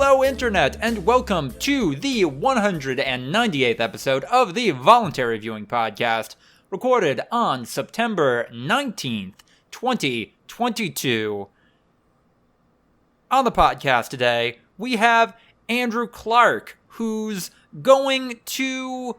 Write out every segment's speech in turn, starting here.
Hello, Internet, and welcome to the 198th episode of the Voluntary Viewing podcast, recorded on September 19th, 2022. On the podcast today, we have Andrew Clark, who's going to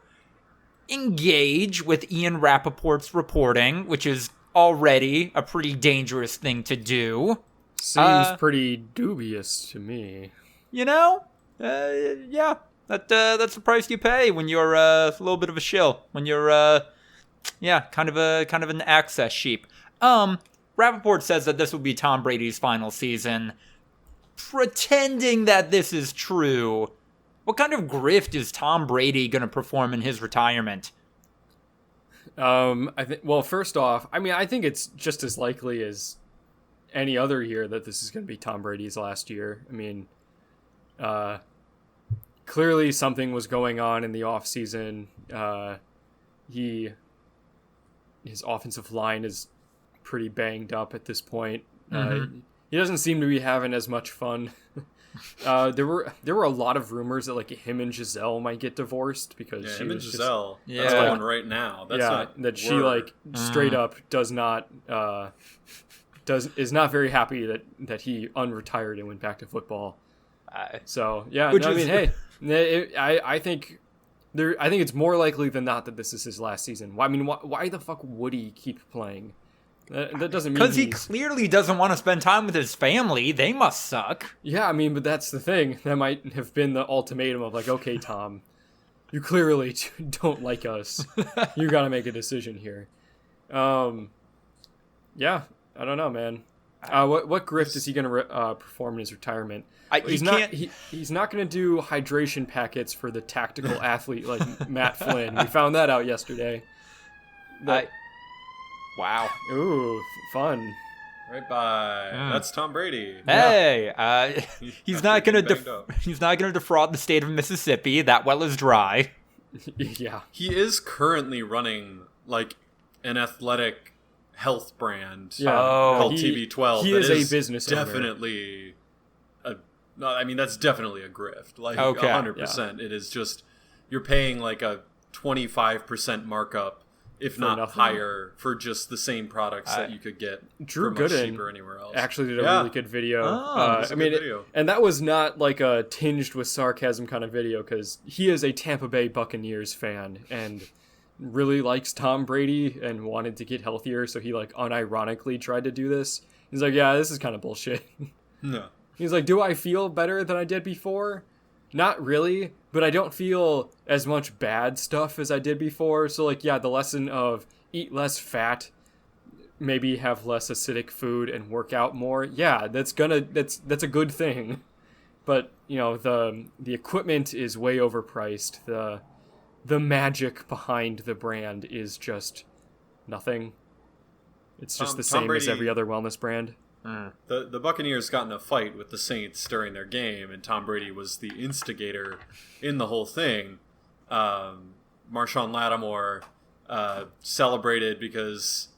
engage with Ian Rappaport's reporting, which is already a pretty dangerous thing to do. Seems pretty dubious to me. You know, yeah, that's the price you pay when you're a little bit of a shill. When you're, kind of an access sheep. Rappaport says that this will be Tom Brady's final season. Pretending that this is true, what kind of grift is Tom Brady going to perform in his retirement? Well, first off, I think it's just as likely as any other year that this is going to be Tom Brady's last year. Clearly something was going on in the offseason. His offensive line is pretty banged up at this point. He doesn't seem to be having as much fun. There were a lot of rumors that like him and Giselle might get divorced because him and Giselle. Yeah. That's going right now. That's she like straight up does not is not very happy that he unretired and went back to football. I think it's more likely than not that this is his last season. Why the fuck would he keep playing? That doesn't mean because he clearly doesn't want to spend time with his family. They must suck. Yeah, but that's the thing. That might have been the ultimatum of like, okay, Tom, you clearly don't like us. You got to make a decision here. Yeah, I don't know, man. What grift is he going to perform in his retirement? He's not going to do hydration packets for the tactical athlete like Matt Flynn. We found that out yesterday. Wow. Ooh, fun. Right by. That's Tom Brady. Hey, he's not going to defraud the state of Mississippi. That well is dry. Yeah. He is currently running like an athletic health brand called TB12. He is a business definitely that's definitely a grift. Like 100%. It is just you're paying like a 25% markup, if not higher, for just the same products that you could get Drew much Gooden cheaper anywhere else. Actually did a really good video. Video. And that was not like a tinged with sarcasm kind of video because he is a Tampa Bay Buccaneers fan and really likes Tom Brady and wanted to get healthier, so he like unironically tried to do this. He's like, yeah, this is kind of bullshit. No. He's like, do I feel better than I did before? Not really, but I don't feel as much bad stuff as I did before. So like, yeah, the lesson of eat less fat, maybe have less acidic food and work out more. Yeah, that's a good thing. But, the equipment is way overpriced. The magic behind the brand is just nothing. It's just the same as every other wellness brand. The Buccaneers got in a fight with the Saints during their game, and Tom Brady was the instigator in the whole thing. Marshawn Lattimore celebrated because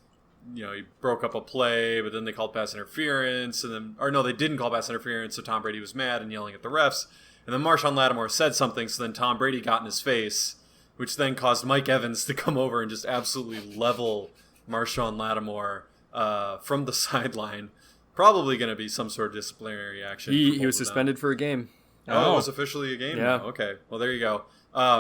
he broke up a play, but then they called pass interference, they didn't call pass interference, so Tom Brady was mad and yelling at the refs. And then Marshawn Lattimore said something, so then Tom Brady got in his face, which then caused Mike Evans to come over and just absolutely level Marshawn Lattimore from the sideline. Probably going to be some sort of disciplinary action. He was suspended for a game. Oh, it was officially a game? Yeah. Okay, well, there you go.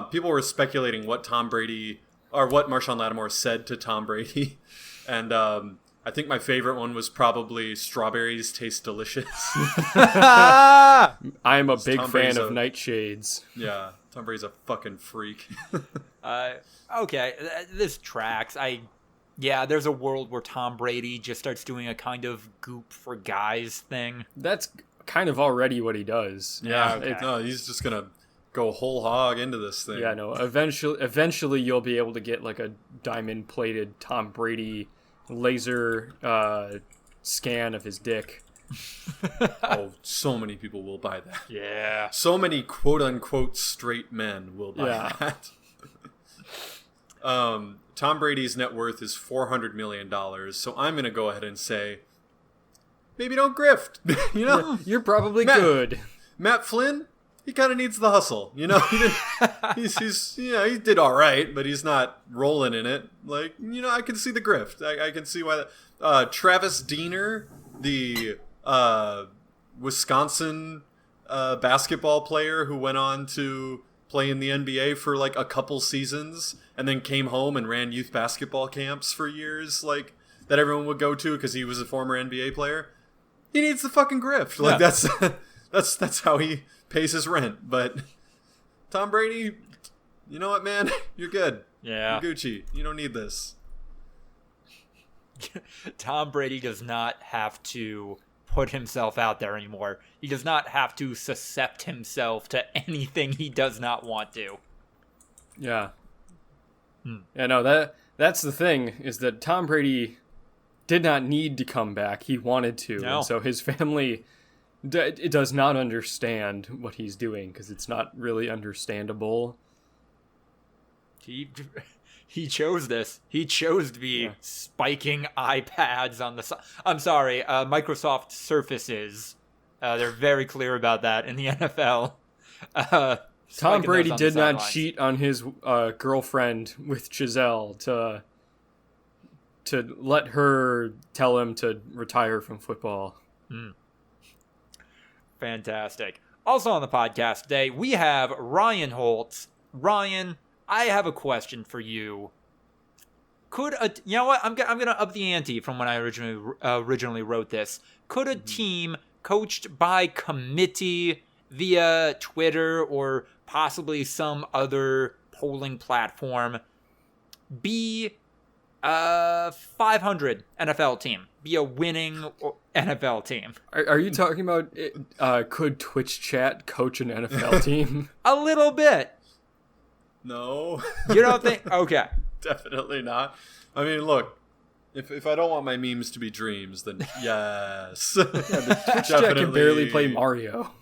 People were speculating what Marshawn Lattimore said to Tom Brady. And I think my favorite one was probably strawberries taste delicious. I am a big fan of nightshades. Yeah, Tom Brady's a fucking freak. Okay, this tracks. There's a world where Tom Brady just starts doing a kind of goop for guys thing. That's kind of already what he does. Yeah, okay. He's just going to go whole hog into this thing. Yeah, no, eventually you'll be able to get like a diamond-plated Tom Brady laser scan of his dick. Oh, so many people will buy that. Yeah. So many quote-unquote straight men will buy that. Tom Brady's net worth is $400 million, so I'm going to go ahead and say, maybe don't grift. You're probably good. Matt Flynn, he kind of needs the hustle, you know. He's he did all right, but he's not rolling in it. Like, you know, I can see the grift. I can see why. Travis Diener, the Wisconsin basketball player who went on to play in the NBA for like a couple seasons and then came home and ran youth basketball camps for years, like that everyone would go to because he was a former NBA player. He needs the fucking grift. Like that's how he pays his rent. But Tom Brady, you know what, man? You're good. Yeah. You're Gucci. You don't need this. Tom Brady does not have to put himself out there anymore. He does not have to suscept himself to anything he does not want to. Yeah. Yeah, no, that's the thing, is that Tom Brady did not need to come back. He wanted to. No. And so his family it does not understand what he's doing because it's not really understandable. He chose this. He chose to be spiking iPads on the I'm sorry, Microsoft Surfaces. They're very clear about that in the NFL. Tom Brady did not cheat on his girlfriend with Giselle to let her tell him to retire from football. Fantastic. Also on the podcast today, we have Ryan Holtz. Ryan, I have a question for you. You know what? I'm gonna up the ante from when I originally wrote this. Could a team coached by committee via Twitter or possibly some other polling platform be a 500 NFL team? Be a winning NFL team? Are you talking about could Twitch chat coach an NFL team? A little bit. No. You don't think? Okay. Definitely not. I mean, look, if I don't want my memes to be dreams, then yes. The Twitch chat can barely play Mario.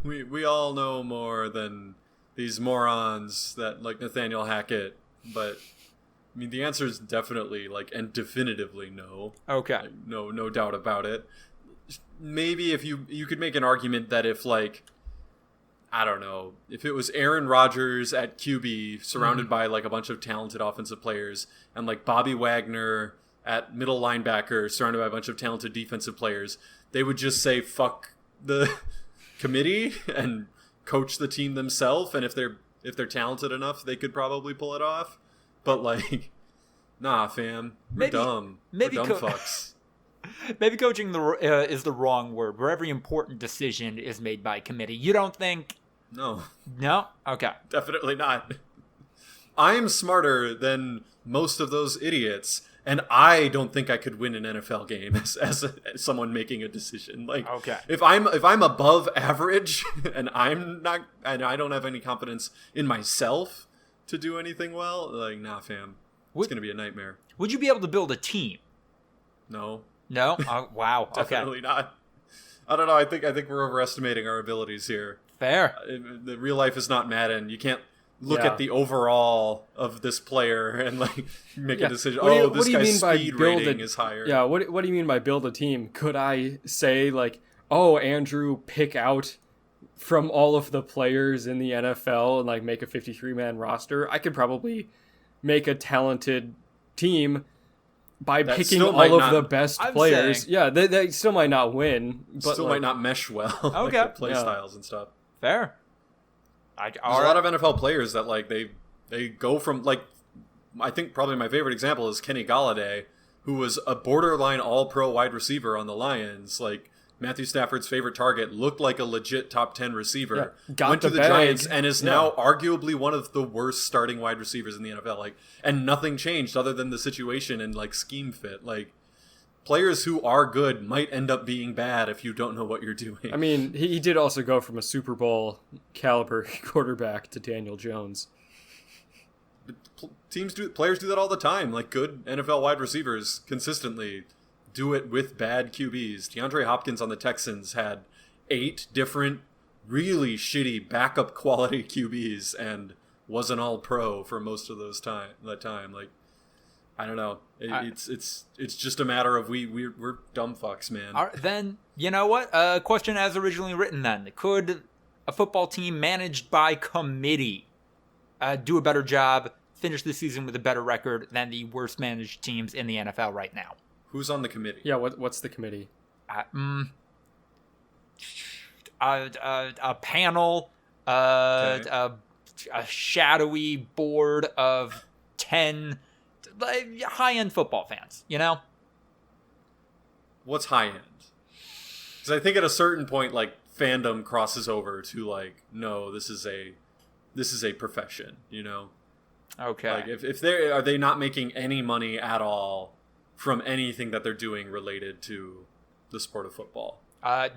We all know more than these morons that like Nathaniel Hackett, but I mean the answer is definitely and definitively no. Okay. No doubt about it. Maybe if you could make an argument that if I don't know, if it was Aaron Rodgers at QB surrounded by a bunch of talented offensive players and Bobby Wagner at middle linebacker surrounded by a bunch of talented defensive players, they would just say fuck the committee and coach the team themselves, and if they're talented enough, they could probably pull it off. But nah, fam, we're dumb. We're dumb fucks. Maybe coaching is the wrong word, where every important decision is made by committee. You don't think? No. No? Okay. Definitely not. I'm smarter than most of those idiots, and I don't think I could win an NFL game as someone making a decision. Okay. If I'm above average and I don't have any confidence in myself to do anything well, nah, fam, it's gonna be a nightmare. Would you be able to build a team? No. No? Oh, wow. Okay. Definitely not. I don't know. I think we're overestimating our abilities here. Fair. The real life is not Madden. You can't look at the overall of this player and make a decision. This guy's speed rating is higher. Yeah. What do you mean by build a team? Could I say Andrew, pick out from all of the players in the NFL and make a 53-man roster? I could probably make a talented team by picking all of the best players. Yeah, they still might not win, but still might not mesh well. Okay. The play styles and stuff. Fair. There's a lot of NFL players that they go from I think probably my favorite example is Kenny Golladay, who was a borderline all-pro wide receiver on the Lions. Matthew Stafford's favorite target, looked like a legit top 10 receiver. Yeah, went to the Giants and is now arguably one of the worst starting wide receivers in the NFL. And nothing changed other than the situation and scheme fit. Players who are good might end up being bad if you don't know what you're doing. I mean, he did also go from a Super Bowl caliber quarterback to Daniel Jones. Players do that all the time. Good NFL wide receivers consistently do it with bad QBs. DeAndre Hopkins on the Texans had 8 different really shitty backup quality QBs and was an all-pro for most of that time. I don't know. It's just a matter of we're dumb fucks, man. All right, then, you know what? Question as originally written then. Could a football team managed by committee do a better job, finish the season with a better record than the worst managed teams in the NFL right now? Who's on the committee? Yeah, what's the committee? A panel, Okay. a shadowy board of 10 high-end football fans, you know? What's high end? Because I think at a certain point, like, fandom crosses over to like, no, this is a profession, you know? Okay. Like, if are they not making any money at all from anything that they're doing related to the sport of football?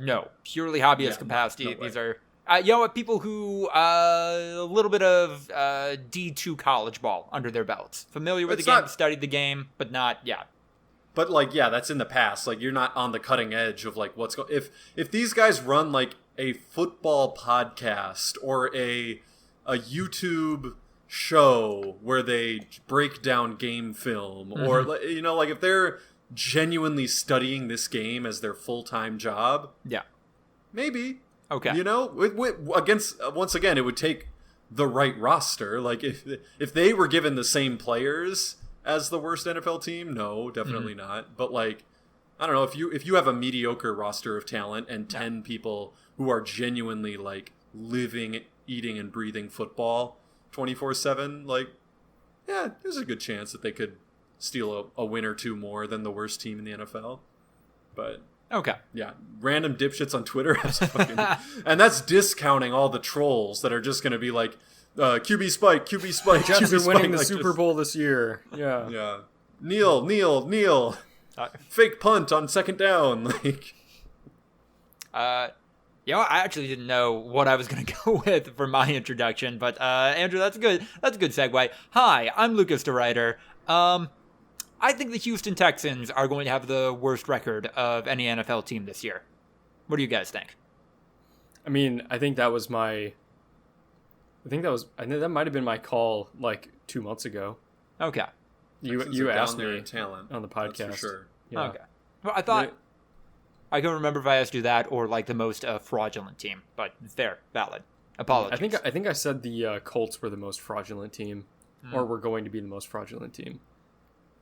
No, purely hobbyist Yeah, capacity. no These way. are, people who a little bit of D2 college ball under their belts, familiar with It's the game, not- studied the game, but not, yeah. But like, yeah, that's in the past. Like, you're not on the cutting edge of like what's going. If these guys run like a football podcast or a YouTube show where they break down game film, or like if they're genuinely studying this game as their full-time job, Yeah. maybe. Okay. You know, against once again, it would take the right roster. Like if they were given the same players as the worst NFL team, no, definitely not. But like, I don't know, if you have a mediocre roster of talent and 10 people who are genuinely like living, eating, and breathing football 24/7, like, yeah, there's a good chance that they could steal a win or two more than the worst team in the NFL. But Okay. yeah, random dipshits on Twitter have fucking, and that's discounting all the trolls that are just going to be like, QB spike, QB spike, Jets QB are spike. winning the like Super just- Bowl this year. Yeah. Yeah, kneel, fake punt on second down. Like, I actually didn't know what I was going to go with for my introduction, but Andrew, that's good. That's a good segue. Hi, I'm Lucas DeRuyter. I think the Houston Texans are going to have the worst record of any NFL team this year. What do you guys think? I mean, I think that might have been my call like 2 months ago. Okay. Texans You are down asked there me in talent on the that's podcast. for sure. Yeah. Okay. Well, I thought Yeah. I can remember if I asked you that or like the most fraudulent team, but fair, valid. Apologies. I think I said the Colts were the most fraudulent team, or were going to be the most fraudulent team,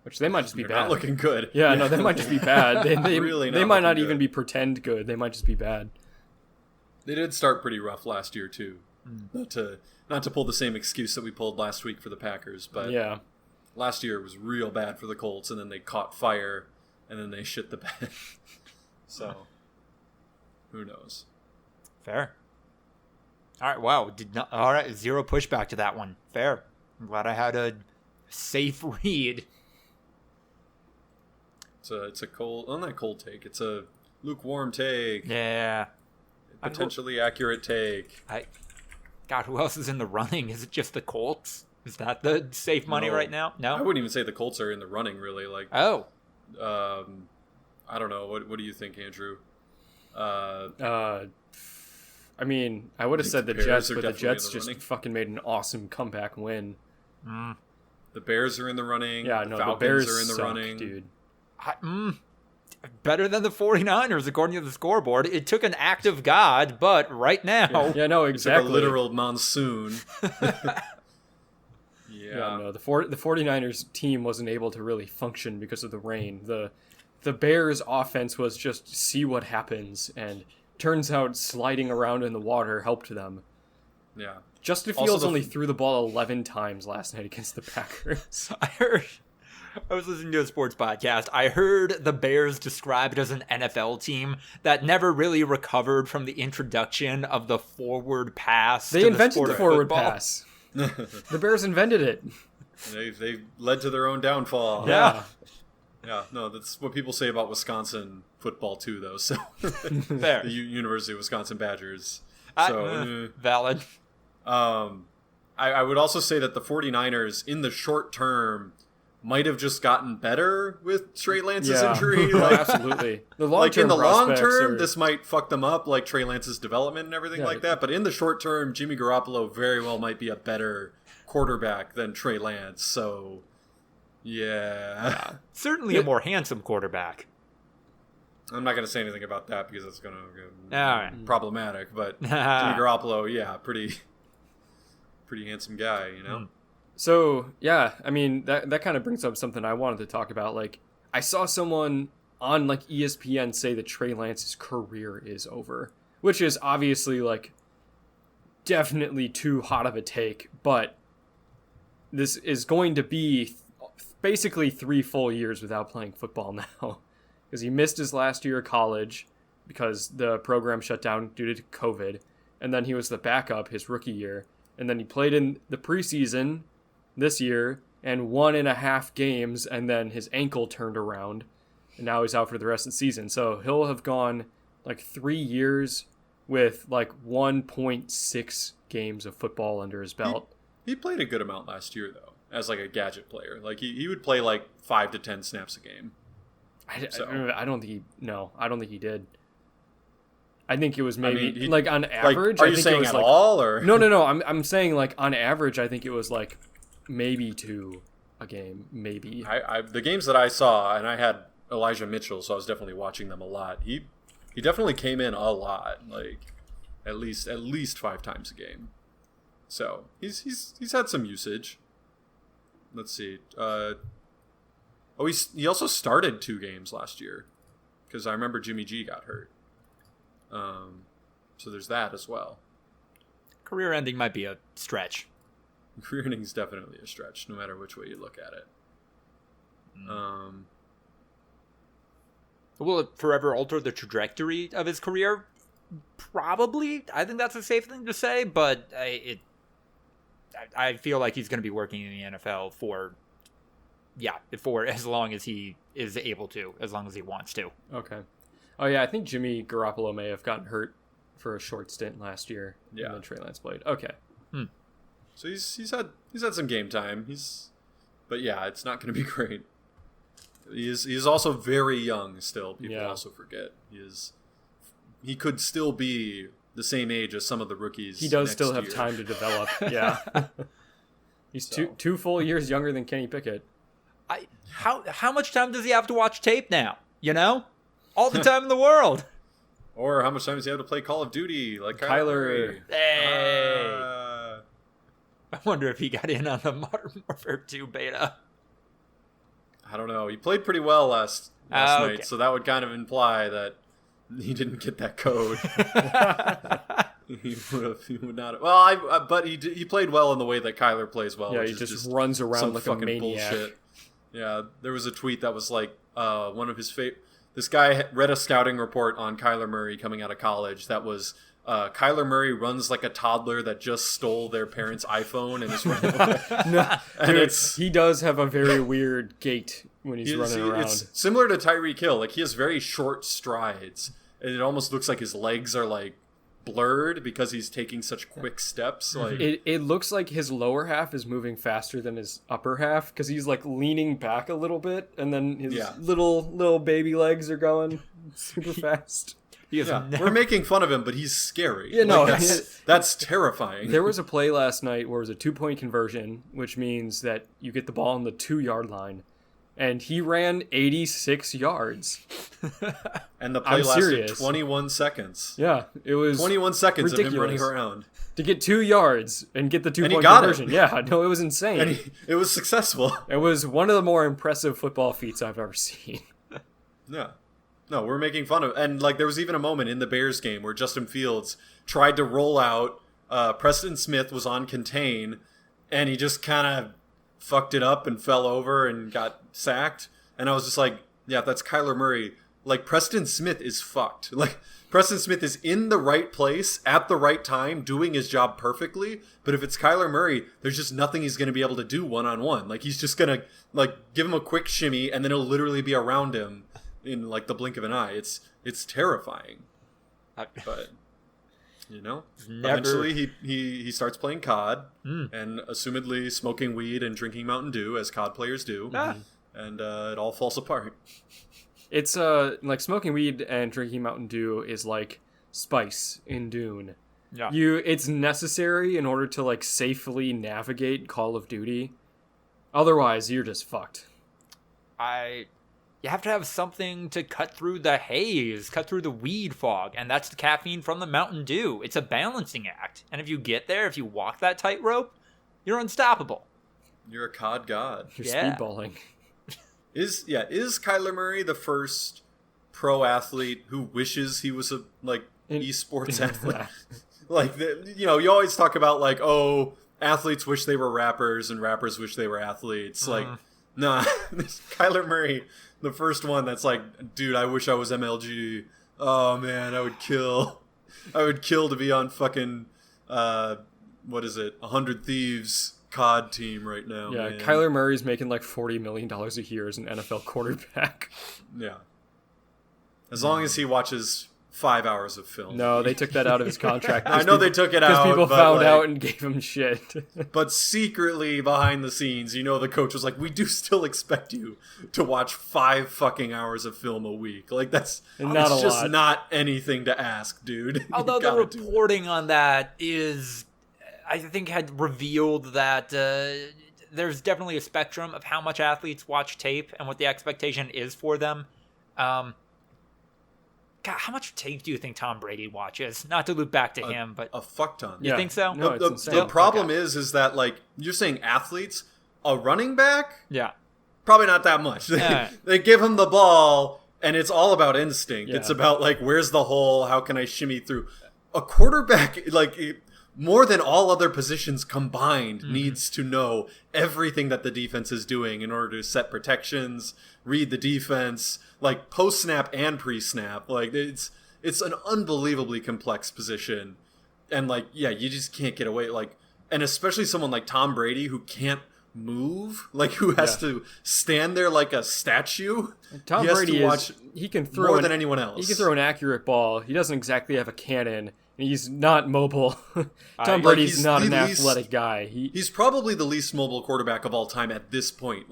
which they might just be They're bad. not looking good. Yeah, no, they might just be bad. They Really they not might not looking even good. be pretend good. They might just be bad. They did start pretty rough last year too. Not to pull the same excuse that we pulled last week for the Packers, but Yeah. last year was real bad for the Colts, and then they caught fire, and then they shit the bed. So, who knows? Fair. All right. Wow. All right. Zero pushback to that one. Fair. I'm glad I had a safe read. It's a cold, well, not cold take. It's a lukewarm take. Yeah. Potentially accurate take. God, who else is in the running? Is it just the Colts? Is that the safe money No. right now? No. I wouldn't even say the Colts are in the running, really. Like, Oh. I don't know. What do you think, Andrew? I mean, I would have think said the the Bears Jets, are but the definitely in Jets the just running. fucking made an awesome comeback win. The Bears are in the running. Yeah, the no, Falcons the Bears are in the suck, running. dude. Better than the 49ers, according to the scoreboard. It took an act of God, but right now. Yeah, no, It's like exactly. a literal monsoon. Yeah, no, the 49ers team wasn't able to really function because of the rain. The Bears offense was just see what happens, and turns out sliding around in the water helped them. Yeah. Justin Also, Fields the- only threw the ball 11 times last night against the Packers. I was listening to a sports podcast. I heard the Bears described as an NFL team that never really recovered from the introduction of the forward pass. They to invented sport the of forward football. pass. The Bears invented it. They've led to their own downfall. Yeah. Yeah, no, that's what people say about Wisconsin football too, though. So Fair. the University of Wisconsin Badgers. Valid. I would also say that the 49ers in the short term might have just gotten better with Trey Lance's injury. No, Like, absolutely. The like in the long prospects term, are- this might fuck them up, like Trey Lance's development and everything Yeah, like that. But in the short term, Jimmy Garoppolo very well might be a better quarterback than Trey Lance. So, Yeah. Certainly a more handsome quarterback. I'm not going to say anything about that because it's going to be right. problematic. But Jimmy Garoppolo, yeah, pretty handsome guy, you know? So, yeah, I mean, that kind of brings up something I wanted to talk about. Like, I saw someone on, like, ESPN say that Trey Lance's career is over, which is obviously, like, definitely too hot of a take, but this is going to be basically 3 full years without playing football now, because he missed his last year of college because the program shut down due to COVID, and then he was the backup his rookie year, and then he played in the preseason this year and 1.5 games, and then his ankle turned around, and now he's out for the rest of the season. So he'll have gone like 3 years with like 1.6 games of football under his belt. He played a good amount last year, though, as like a gadget player. Like he would play like 5 to 10 snaps a game. I don't think he did. I think it was maybe like on Like, average. are I you think saying it was at like, all, or No. I'm saying like on average. I think it was like maybe 2 a game, maybe. The games that I saw, and I had Elijah Mitchell, so I was definitely watching them a lot. He definitely came in a lot, like at least 5 times a game. So he's had some usage. Let's see. He also started 2 games last year because I remember Jimmy G got hurt. So there's that as well. Career ending might be a stretch. Career ending is definitely a stretch, no matter which way you look at it. Will it forever alter the trajectory of his career? Probably. I think that's a safe thing to say, but I feel like he's going to be working in the NFL for as long as he is able to, as long as he wants to. Okay. Oh yeah, I think Jimmy Garoppolo may have gotten hurt for a short stint last year. Yeah. And then Trey Lance played. Okay. So he's had some game time. But yeah, it's not going to be great. He's also very young still. People also forget he could still be the same age as some of the rookies. He does still have time to develop. Yeah. He's 2 full years younger than Kenny Pickett. How much time does he have to watch tape now? You know, all the time in the world. Or how much time does he have to play Call of Duty like Kyler? Hey. I wonder if he got in on the Modern Warfare 2 beta. I don't know. He played pretty well last night, so that would kind of imply that he didn't get that code. He would not. Well, but he played well in the way that Kyler plays well. Yeah, which he is just runs around like a maniac. Bullshit. Yeah, there was a tweet that was like one of his This guy read a scouting report on Kyler Murray coming out of college that was Kyler Murray runs like a toddler that just stole their parents' iPhone and is running away. He does have a very weird gait when he's running around. It's similar to Tyreek Hill. Like, he has very short strides, and it almost looks like his legs are like blurred because he's taking such quick steps. Like it looks like his lower half is moving faster than his upper half because he's like leaning back a little bit, and then his little baby legs are going super fast. We're making fun of him, but he's scary. Yeah, no, that's terrifying. There was a play last night where it was a 2-point conversion, which means that you get the ball on the 2-yard line, and he ran 86 yards. And the play lasted 21 seconds. Yeah, it was 21 seconds ridiculous. of him running around To get 2 yards and get the 2-point conversion. Yeah, no, it was insane. And it was successful. It was one of the more impressive football feats I've ever seen. Yeah. No, we're making fun of, and like there was even a moment in the Bears game where Justin Fields tried to roll out. Preston Smith was on contain, and he just kind of fucked it up and fell over and got sacked. And I was just like, yeah, that's Kyler Murray. Like, Preston Smith is fucked. Like, Preston Smith is in the right place at the right time, doing his job perfectly. But if it's Kyler Murray, there's just nothing he's going to be able to do one-on-one. Like, he's just going to like give him a quick shimmy, and then it'll literally be around him in like the blink of an eye. It's terrifying. But you know, eventually he starts playing COD and assumedly smoking weed and drinking Mountain Dew, as COD players do, and it all falls apart. It's like smoking weed and drinking Mountain Dew is like spice in Dune. Yeah, it's necessary in order to like safely navigate Call of Duty. Otherwise, you're just fucked. you have to have something to cut through the haze, cut through the weed fog, and that's the caffeine from the Mountain Dew. It's a balancing act, and if you get there, if you walk that tightrope, you're unstoppable. You're a COD god. You're Yeah. speedballing. Is Kyler Murray the first pro athlete who wishes he was a esports athlete? You always talk about athletes wish they were rappers and rappers wish they were athletes. Nah, this Kyler Murray, the first one that's like, dude, I wish I was MLG. Oh man, I would kill to be on fucking 100 Thieves COD team right now. Yeah, man. Kyler Murray's making like $40 million a year as an NFL quarterback. Yeah. As long as he watches 5 hours of film. No, they took that out of his contract. I know they took it out. Because people found out and gave him shit. But secretly, behind the scenes, the coach was like, we do still expect you to watch 5 fucking hours of film a week. Like, that's just not anything to ask, dude. Although the reporting on that I think had revealed that there's definitely a spectrum of how much athletes watch tape and what the expectation is for them. God, how much tape do you think Tom Brady watches? Not to loop back to him, but a fuck ton. You think so? No, it's insane. The problem is that you're saying athletes, a running back, yeah, probably not that much. They give him the ball, and it's all about instinct. Yeah. It's about where's the hole? How can I shimmy through? A quarterback, more than all other positions combined, needs to know everything that the defense is doing in order to set protections, read the defense, post-snap and pre-snap. It's an unbelievably complex position. And, you just can't get away. And especially someone like Tom Brady who can't move, who has to stand there like a statue. Tom Brady he can throw more than anyone else. He can throw an accurate ball. He doesn't exactly have a cannon. He's not mobile. Tom Brady's not an athletic guy. He's probably the least mobile quarterback of all time at this point.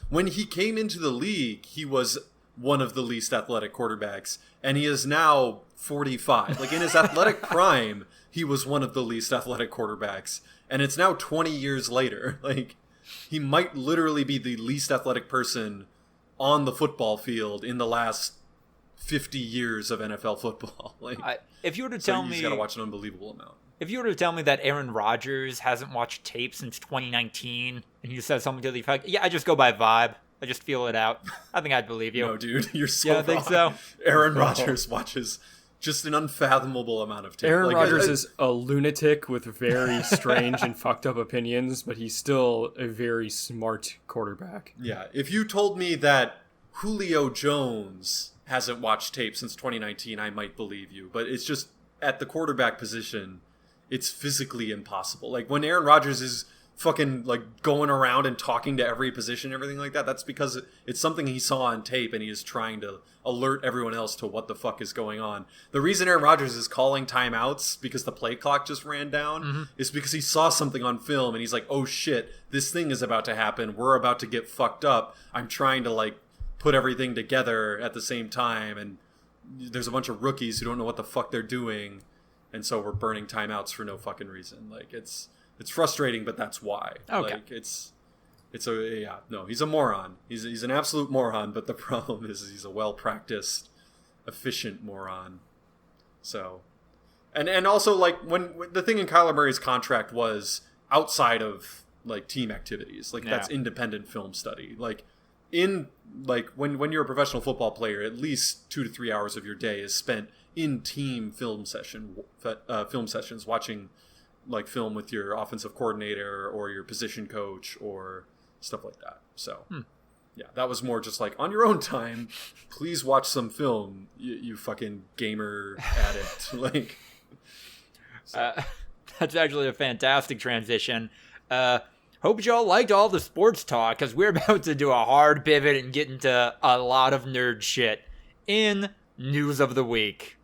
When he came into the league, he was one of the least athletic quarterbacks, and he is now 45. In his athletic prime, he was one of the least athletic quarterbacks, and it's now 20 years later. He might literally be the least athletic person on the football field in the last 50 years of NFL football. If you were to tell me, he's got to watch an unbelievable amount. If you were to tell me that Aaron Rodgers hasn't watched tape since 2019, and you said something to the effect, "Yeah, I just go by vibe. I just feel it out," I think I'd believe you. No, dude, you're so wrong. Think so? Aaron Rodgers watches just an unfathomable amount of tape. Aaron Rodgers is a lunatic with very strange and fucked up opinions, but he's still a very smart quarterback. Yeah, if you told me that Julio Jones hasn't watched tape since 2019, I might believe you. But it's just, at the quarterback position, it's physically impossible. When Aaron Rodgers is fucking going around and talking to every position, everything like that, that's because it's something he saw on tape and he is trying to alert everyone else to what the fuck is going on. The reason Aaron Rodgers is calling timeouts because the play clock just ran down is because he saw something on film and he's like, oh shit, this thing is about to happen. We're about to get fucked up. I'm trying to put everything together at the same time, and there's a bunch of rookies who don't know what the fuck they're doing, and so we're burning timeouts for no fucking reason. It's frustrating, but that's why. Okay. He's a moron. He's an absolute moron, but the problem is he's a well-practiced, efficient moron. So, and also when the thing in Kyler Murray's contract was outside of team activities, that's independent film study. When you're a professional football player, at least 2 to 3 hours of your day is spent in team film sessions, watching film with your offensive coordinator or your position coach or stuff like that. So yeah, that was more just on your own time, please watch some film, you fucking gamer addict. That's actually a fantastic transition. Hope y'all liked all the sports talk, because we're about to do a hard pivot and get into a lot of nerd shit in News of the Week.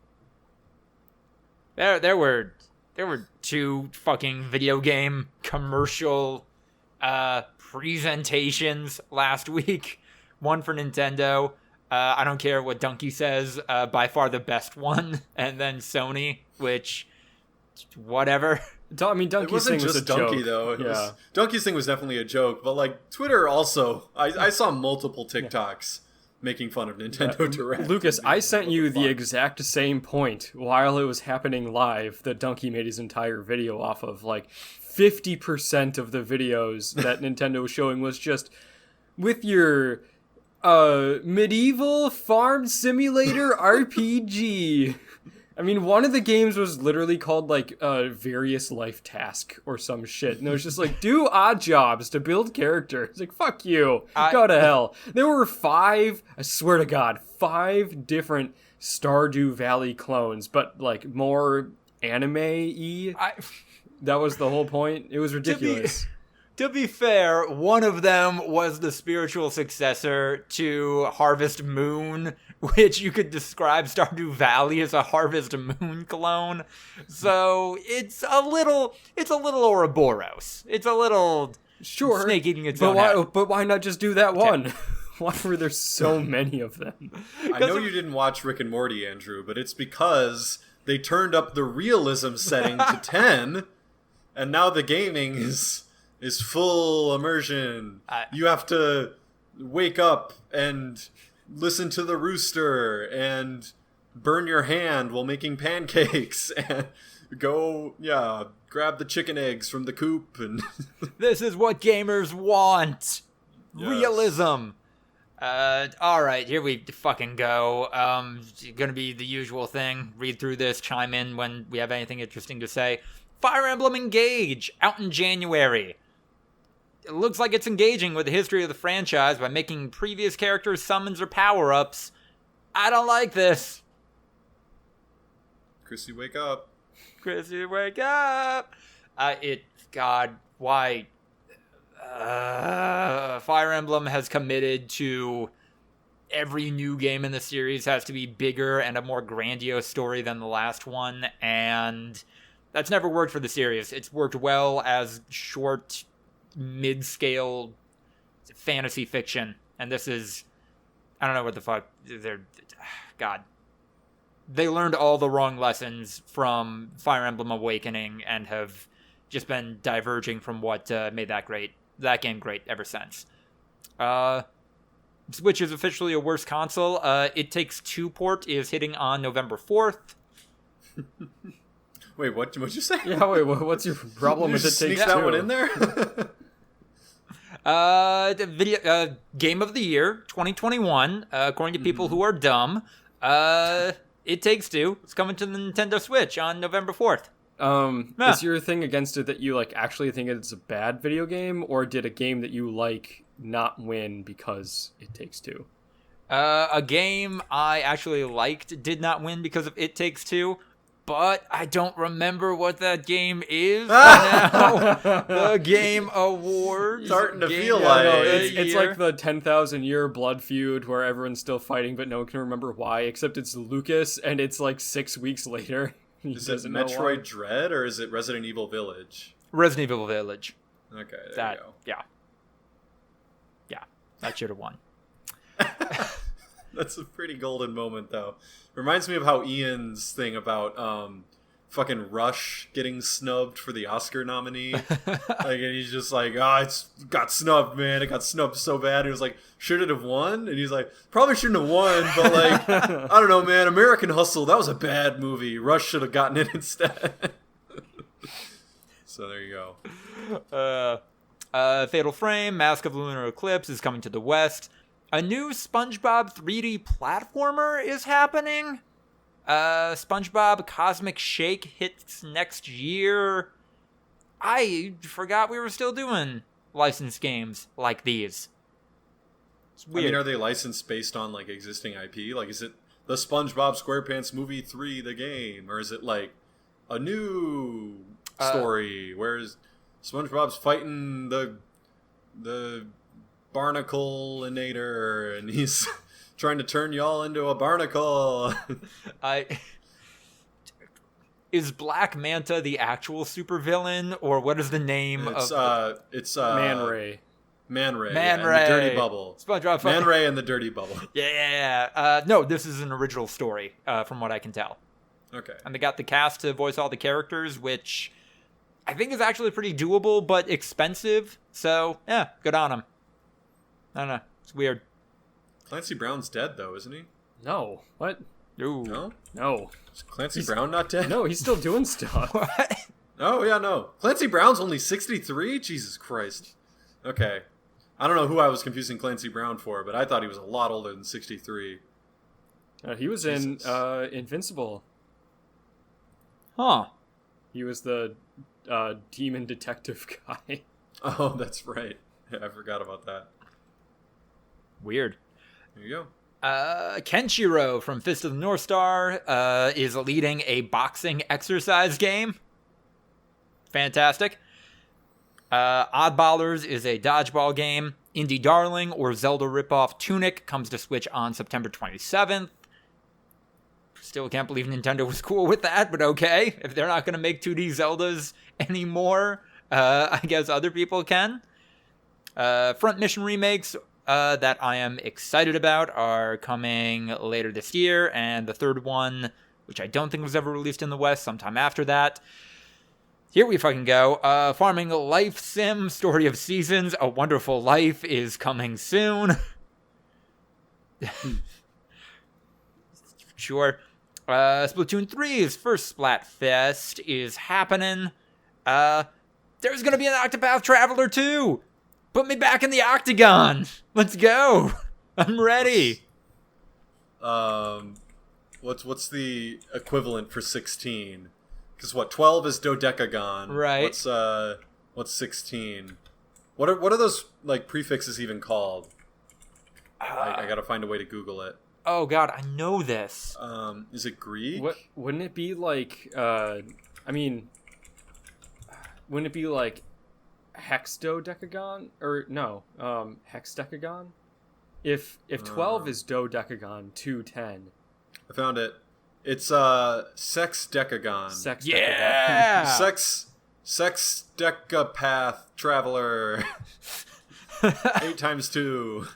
There were 2 fucking video game commercial presentations last week. One for Nintendo. I don't care what Donkey says. By far the best one. And then Sony, which, whatever. I mean, It Donkey's wasn't thing was just a Donkey joke. though. Yeah. Donkey's thing was definitely a joke, but like Twitter also, I saw multiple TikToks making fun of Nintendo Direct. Lucas, I sent you the Fuck. exact same point while it was happening live that Donkey made his entire video off of. Like, 50% of the videos that Nintendo was showing was just with your medieval farm simulator RPG. I mean, one of the games was literally called, like, Various Life Task or some shit. And it was just like, do odd jobs to build characters. It's like, fuck you. Go to hell. There were 5, I swear to God, 5 different Stardew Valley clones, but, like, more anime-y. That was the whole point. It was ridiculous. To be fair, one of them was the spiritual successor to Harvest Moon, which you could describe Stardew Valley as a Harvest Moon clone. So it's a little Ouroboros. It's a little snake eating its own head. But why not just do that one? Why were there so many of them? I know you didn't watch Rick and Morty, Andrew, but it's because they turned up the realism setting to 10, and now the gaming is full immersion. You have to wake up and listen to the rooster and burn your hand while making pancakes and go, grab the chicken eggs from the coop. And this is what gamers want. Yes. Realism. All right, here we fucking go. Gonna be the usual thing. Read through this, chime in when we have anything interesting to say. Fire Emblem Engage, out in January. It looks like it's engaging with the history of the franchise by making previous characters summons or power-ups. I don't like this. Chrissy, wake up. Chrissy, wake up. God, why? Fire Emblem has committed to every new game in the series has to be bigger and a more grandiose story than the last one, and that's never worked for the series. It's worked well as short, mid-scale fantasy fiction, and this is, I don't know what the fuck, they learned all the wrong lessons from Fire Emblem Awakening and have just been diverging from what made that game great ever since. Switch is officially a worse console. It Takes Two port is hitting on November 4th. Wait, what'd you say? Yeah, wait, what's your problem You with It just Takes sneak Two? that one in there? The video Game of the Year 2021, according to people who are dumb. It Takes Two. It's coming to the Nintendo Switch on November 4th. Is your thing against it that you like actually think it's a bad video game, or did a game that you like not win because It Takes Two? A game I actually liked did not win because of It Takes Two, but I don't remember what that game is now. The Game Awards. Starting to Game feel of like- the It's Year. like the 10,000 year blood feud where everyone's still fighting, but no one can remember why, except it's Lucas, and it's like 6 weeks later. He Is it doesn't know why. Metroid Dread or is it Resident Evil Village? Resident Evil Village. Okay, there you go. Yeah, that should have won. That's a pretty golden moment, though. Reminds me of how Ian's thing about fucking Rush getting snubbed for the Oscar nominee. And he's just like, it's got snubbed, man. It got snubbed so bad. He was like, should it have won? And he's like, probably shouldn't have won, but like, I don't know, man. American Hustle, that was a bad movie. Rush should have gotten it instead. So there you go. Fatal Frame, Mask of Lunar Eclipse is coming to the West. A new SpongeBob 3D platformer is happening. SpongeBob Cosmic Shake hits next year. I forgot we were still doing licensed games like these. It's weird. I mean, are they licensed based on like existing IP? Like, is it the SpongeBob SquarePants movie 3, the game, or is it like a new story? Whereas SpongeBob's fighting the barnacle-inator, and he's trying to turn y'all into a barnacle. Is Black Manta the actual supervillain, or what is the name of? It's Man Ray. Man Ray. Man and Ray. the Dirty Bubble. SpongeBob. Man Ray and the Dirty Bubble. Yeah. No, this is an original story, from what I can tell. Okay. And they got the cast to voice all the characters, which I think is actually pretty doable, but expensive. So, yeah, good on him. I don't know. It's weird. Clancy Brown's dead, though, isn't he? No. What? Ooh. No. Is Clancy Brown not dead? No, he's still doing stuff. What? Oh, yeah, no. Clancy Brown's only 63? Jesus Christ. Okay. I don't know who I was confusing Clancy Brown for, but I thought he was a lot older than 63. He was in Invincible. Huh. He was the demon detective guy. Oh, that's right. I forgot about that. Weird. There you go. Kenshiro from Fist of the North Star is leading a boxing exercise game. Fantastic. Oddballers is a dodgeball game. Indie Darling or Zelda ripoff Tunic comes to Switch on September 27th. Still can't believe Nintendo was cool with that, but okay. If they're not going to make 2D Zeldas anymore, I guess other people can. Front Mission remakes that I am excited about are coming later this year, and the third one, which I don't think was ever released in the West, sometime after that. Here we fucking go. Farming Life Sim, Story of Seasons, A Wonderful Life is coming soon. Sure. Splatoon 3's first Splatfest is happening. There's gonna be an Octopath Traveler 2! Put me back in the Octagon! Let's go! I'm ready! What's the equivalent for 16? Because 12 is dodecagon. Right. What's 16? What are those like prefixes even called? I gotta find a way to Google it. Oh god, I know this. Is it Greek? Wouldn't it be like? Wouldn't it be like hexadecagon or no? Hexdecagon. If 12 is dodecagon, 210. I found it. It's Sexdecagon. Sexdecagon. Yeah! Sexdecapath Traveler. 8 times 2.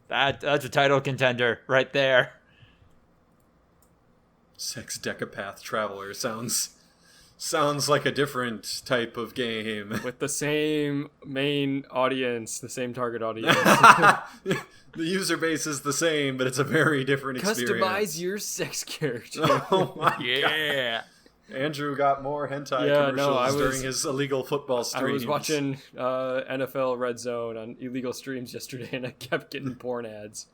That's a title contender right there. Sexdecapath Traveler sounds like a different type of game. With the same main audience, the same target audience. The user base is the same, but it's a very different experience. Customize your sex character. Oh my Yeah. God. Andrew got more hentai commercials during his illegal football streams. I was watching NFL Red Zone on illegal streams yesterday, and I kept getting porn ads.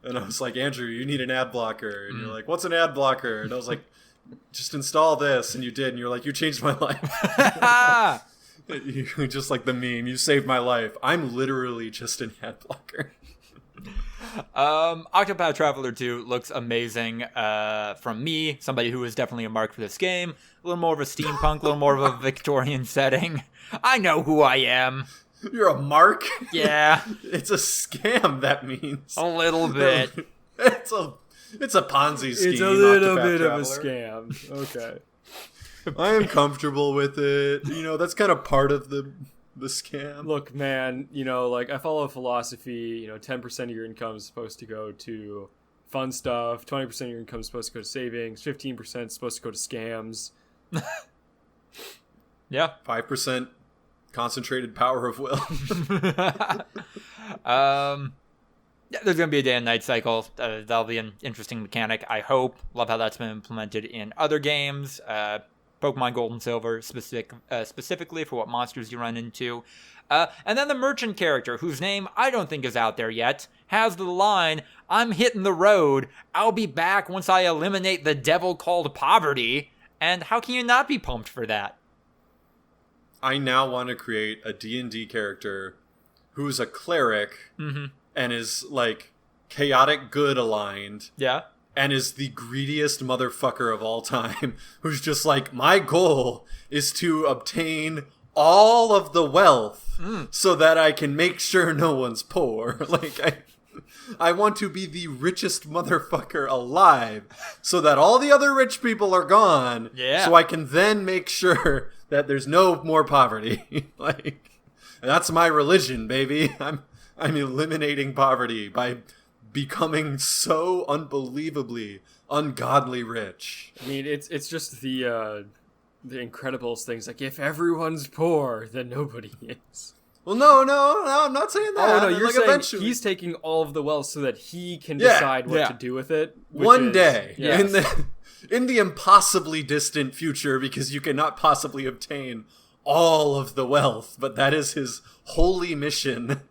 And I was like, Andrew, you need an ad blocker. And you're like, what's an ad blocker? And I was like, just install this. And you did. And you're like, you changed my life. You just like the meme. You saved my life. I'm literally just an ad blocker. Octopath Traveler 2 looks amazing. From me, somebody who is definitely a mark for this game. A little more of a steampunk, a little more of a Victorian setting. I know who I am. You're a mark? Yeah. It's a scam, that means. A little bit. It's a Ponzi scheme. It's a little Octopath bit Traveler. of a scam. Okay. I am comfortable with it. That's kind of part of the scam. Look, man, I follow a philosophy, 10% of your income is supposed to go to fun stuff, 20% of your income is supposed to go to savings, 15% is supposed to go to scams. Yeah. 5% concentrated power of will. Yeah, there's going to be a day and night cycle. That'll be an interesting mechanic, I hope. Love how that's been implemented in other games. Pokemon Gold and Silver, specifically for what monsters you run into. And then the merchant character, whose name I don't think is out there yet, has the line, I'm hitting the road. I'll be back once I eliminate the devil called poverty. And how can you not be pumped for that? I now want to create a D&D character who's a cleric and is, like, chaotic good aligned. Yeah. And is the greediest motherfucker of all time, who's just like, my goal is to obtain all of the wealth so that I can make sure no one's poor. Like, I want to be the richest motherfucker alive so that all the other rich people are gone. Yeah. So I can then make sure that there's no more poverty. Like, that's my religion, baby. I'm eliminating poverty by becoming so unbelievably ungodly rich. I mean, it's just the the Incredibles things, like, if everyone's poor, then nobody is. Well, no, I'm not saying that. Oh, no, you're like, saying eventually... he's taking all of the wealth so that he can decide what to do with it. One day, yes. in the impossibly distant future, because you cannot possibly obtain all of the wealth, but that is his holy mission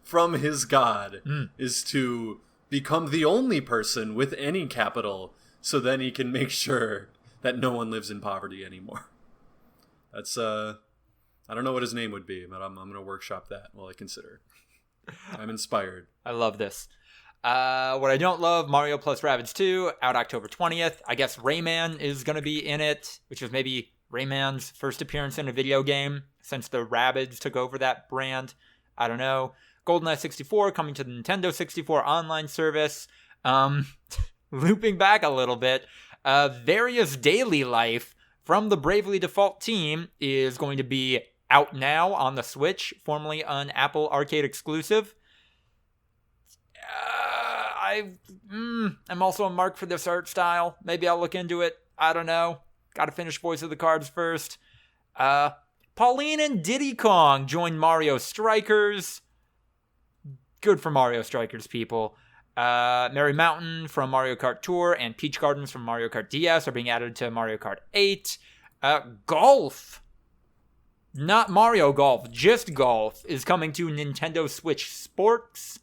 from his god, is to become the only person with any capital, so then he can make sure that no one lives in poverty anymore. That's, I don't know what his name would be, but I'm going to workshop that while I consider. I'm inspired. I love this. What I don't love, Mario plus Rabbids 2, out October 20th. I guess Rayman is going to be in it, which was maybe Rayman's first appearance in a video game since the Rabbids took over that brand. I don't know. GoldenEye 64 coming to the Nintendo 64 online service. Looping back a little bit, Various Daily Life from the Bravely Default team is going to be out now on the Switch, formerly an Apple Arcade exclusive. I'm also a mark for this art style. Maybe I'll look into it. I don't know. Gotta finish Voice of the Cards first. Pauline and Diddy Kong joined Mario Strikers. Good for Mario Strikers, people. Merry Mountain from Mario Kart Tour and Peach Gardens from Mario Kart DS are being added to Mario Kart 8. Golf. Not Mario Golf, just Golf is coming to Nintendo Switch Sports.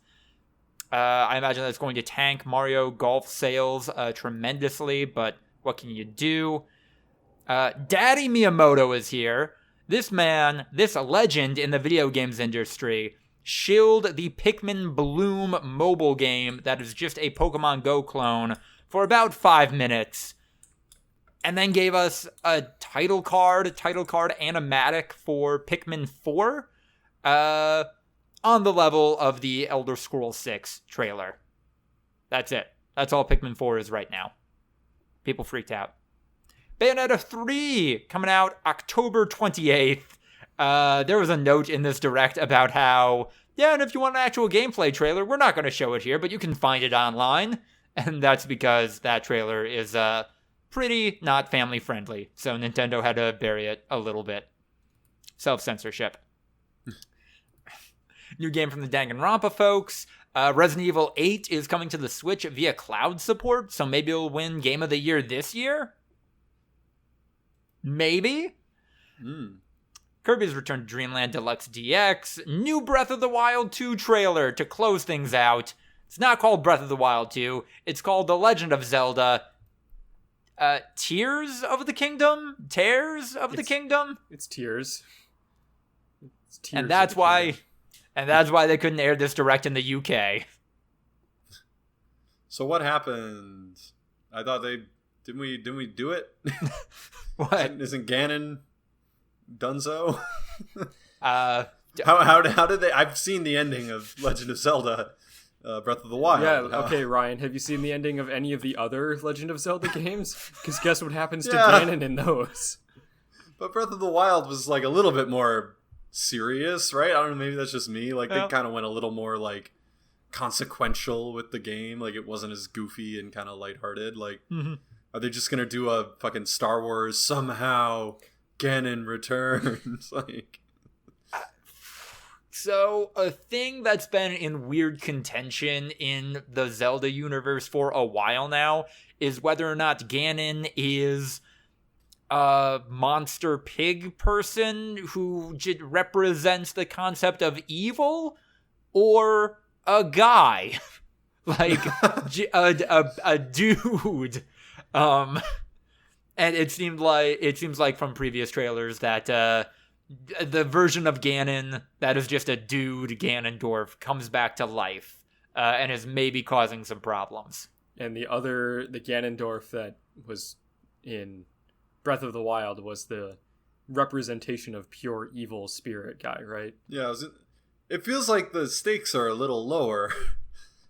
I imagine that's going to tank Mario Golf sales tremendously, but what can you do? Daddy Miyamoto is here. This man, this legend in the video games industry, shilled the Pikmin Bloom mobile game that is just a Pokemon Go clone for about 5 minutes, and then gave us a title card animatic for Pikmin 4, on the level of the Elder Scrolls 6 trailer. That's it. That's all Pikmin 4 is right now. People freaked out. Bayonetta 3 coming out October 28th. There was a note in this direct about how, yeah, and if you want an actual gameplay trailer, we're not going to show it here, but you can find it online. And that's because that trailer is pretty not family friendly. So Nintendo had to bury it a little bit. Self-censorship. New game from the Danganronpa folks. Resident Evil 8 is coming to the Switch via cloud support, so maybe it'll win Game of the Year this year? Maybe? Kirby's Return to Dreamland Deluxe DX. New Breath of the Wild 2 trailer to close things out. It's not called Breath of the Wild 2. It's called The Legend of Zelda. Tears of the Kingdom? Tears of the Kingdom? It's Tears. It's Tears. And that's why they couldn't air this direct in the UK. So what happened? I thought didn't we do it? What? Isn't Ganon Dunzo? How how did they? I've seen the ending of Legend of Zelda, Breath of the Wild. Yeah. Okay, Ryan. Have you seen the ending of any of the other Legend of Zelda games? Because guess what happens to Ganon in those? But Breath of the Wild was like a little bit more serious, right? I don't know. Maybe that's just me. Like they kind of went a little more like consequential with the game. Like it wasn't as goofy and kind of lighthearted. Like, are they just gonna do a fucking Star Wars somehow? Ganon returns. Like, so a thing that's been in weird contention in the Zelda universe for a while now is whether or not Ganon is a monster pig person who represents the concept of evil, or a guy, like a dude. And it seems like from previous trailers that the version of Ganon that is just a dude Ganondorf comes back to life and is maybe causing some problems. And the Ganondorf that was in Breath of the Wild was the representation of pure evil spirit guy, right? Yeah, it feels like the stakes are a little lower.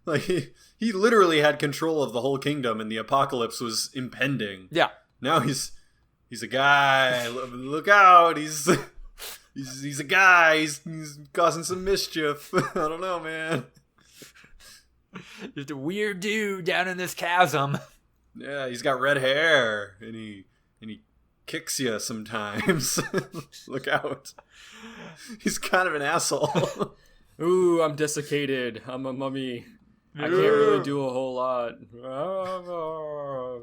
Like he literally had control of the whole kingdom and the apocalypse was impending. Yeah. Now he's a guy. Look out! He's a guy. He's causing some mischief. I don't know, man. Just a weird dude down in this chasm. Yeah, he's got red hair and he kicks you sometimes. Look out. He's kind of an asshole. Ooh, I'm desiccated. I'm a mummy. I can't really do a whole lot.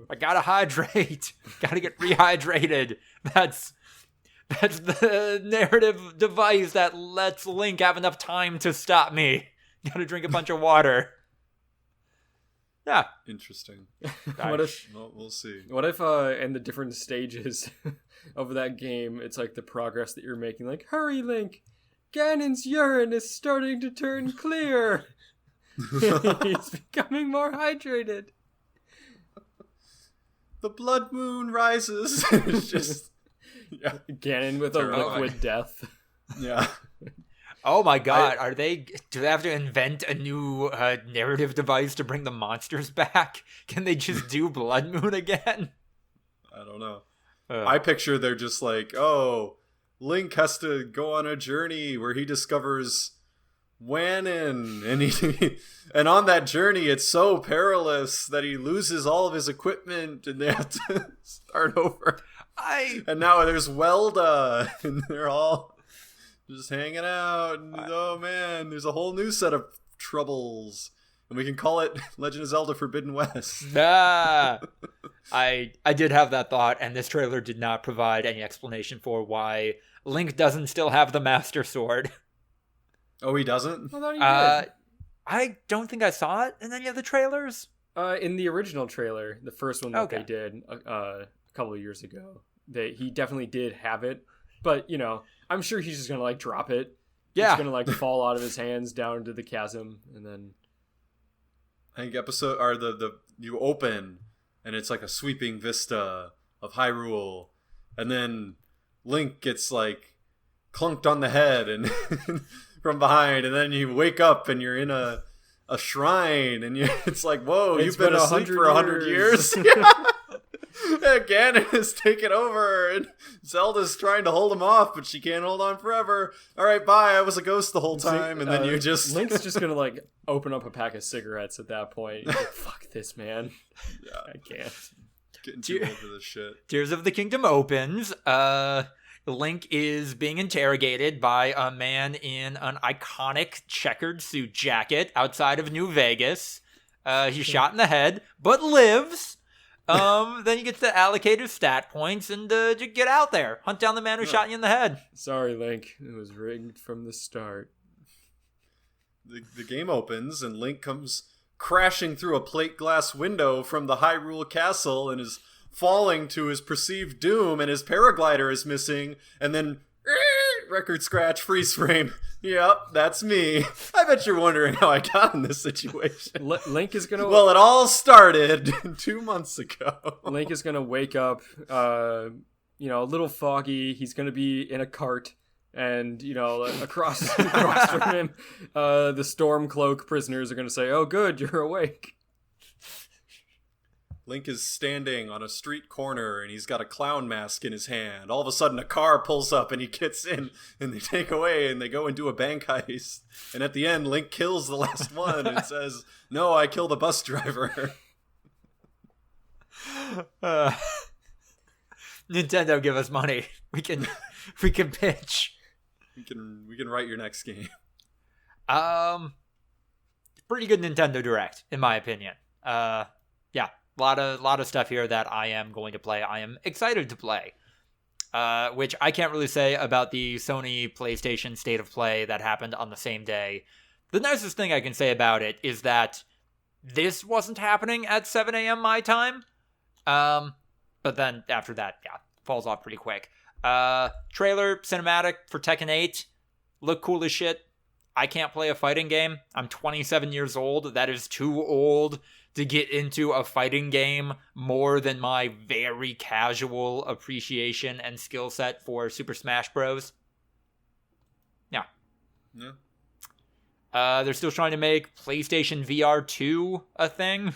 I gotta hydrate. Gotta get rehydrated. That's the narrative device that lets Link have enough time to stop me. Gotta drink a bunch of water. Yeah. Interesting. What if? Well, we'll see. What if in the different stages of that game, it's like the progress that you're making? Like, hurry, Link! Ganon's urine is starting to turn clear. He's becoming more hydrated. The blood moon rises. It's just Ganon with a liquid death. Yeah. Oh my god, do they have to invent a new narrative device to bring the monsters back? Can they just do Blood Moon again? I don't know. I picture they're just like, oh, Link has to go on a journey where he discovers Ganon, and on that journey it's so perilous that he loses all of his equipment and they have to start over. And now there's Welda, and they're all just hanging out, and oh man, there's a whole new set of troubles, and we can call it Legend of Zelda Forbidden West. I did have that thought, and this trailer did not provide any explanation for why Link doesn't still have the Master Sword. Oh, he doesn't? I thought he did. I don't think I saw it in any of the trailers. In the original trailer, the first one that they did a couple of years ago, he definitely did have it, but, you know, I'm sure he's just gonna, like, drop it. Yeah. It's gonna, like, fall out of his hands down into the chasm, and then... I think you open, and it's like a sweeping vista of Hyrule, and then Link gets, like, clunked on the head and from behind, and then you wake up and you're in a shrine, and it's like, whoa, you've been asleep for 100 years. Yeah, Ganon has taken over, and Zelda's trying to hold him off, but she can't hold on forever. All right, bye. I was a ghost the whole time, and then you just... Link's just gonna, like, open up a pack of cigarettes at that point. Like, fuck this, man. Yeah. I can't. Getting too old for this shit. Tears of the Kingdom opens. Link is being interrogated by a man in an iconic checkered suit jacket outside of New Vegas. He's shot in the head, but lives. Then you get to allocate his stat points and get out there. Hunt down the man who shot you in the head. Sorry, Link. It was rigged from the start. The game opens, and Link comes crashing through a plate glass window from the Hyrule Castle and is falling to his perceived doom, and his paraglider is missing, and then record scratch, freeze frame. Yep, that's me. I bet you're wondering how I got in this situation. Link is gonna... Well, it all started 2 months ago. Link is gonna wake up, a little foggy. He's gonna be in a cart, and, across from him, the Stormcloak prisoners are gonna say, "Oh, good, you're awake." Link is standing on a street corner, and he's got a clown mask in his hand. All of a sudden, a car pulls up, and he gets in, and they take away, and they go and do a bank heist. And at the end, Link kills the last one and says, "No, I killed the bus driver." Nintendo, give us money. We can pitch. We can write your next game. Pretty good Nintendo Direct, in my opinion. Yeah. A lot of stuff here that I am going to play. I am excited to play, which I can't really say about the Sony PlayStation State of Play that happened on the same day. The nicest thing I can say about it is that this wasn't happening at 7 a.m. my time, but then after that, falls off pretty quick. Trailer, cinematic for Tekken 8, look cool as shit. I can't play a fighting game. I'm 27 years old. That is too old to get into a fighting game more than my very casual appreciation and skill set for Super Smash Bros. Yeah. They're still trying to make PlayStation VR 2 a thing.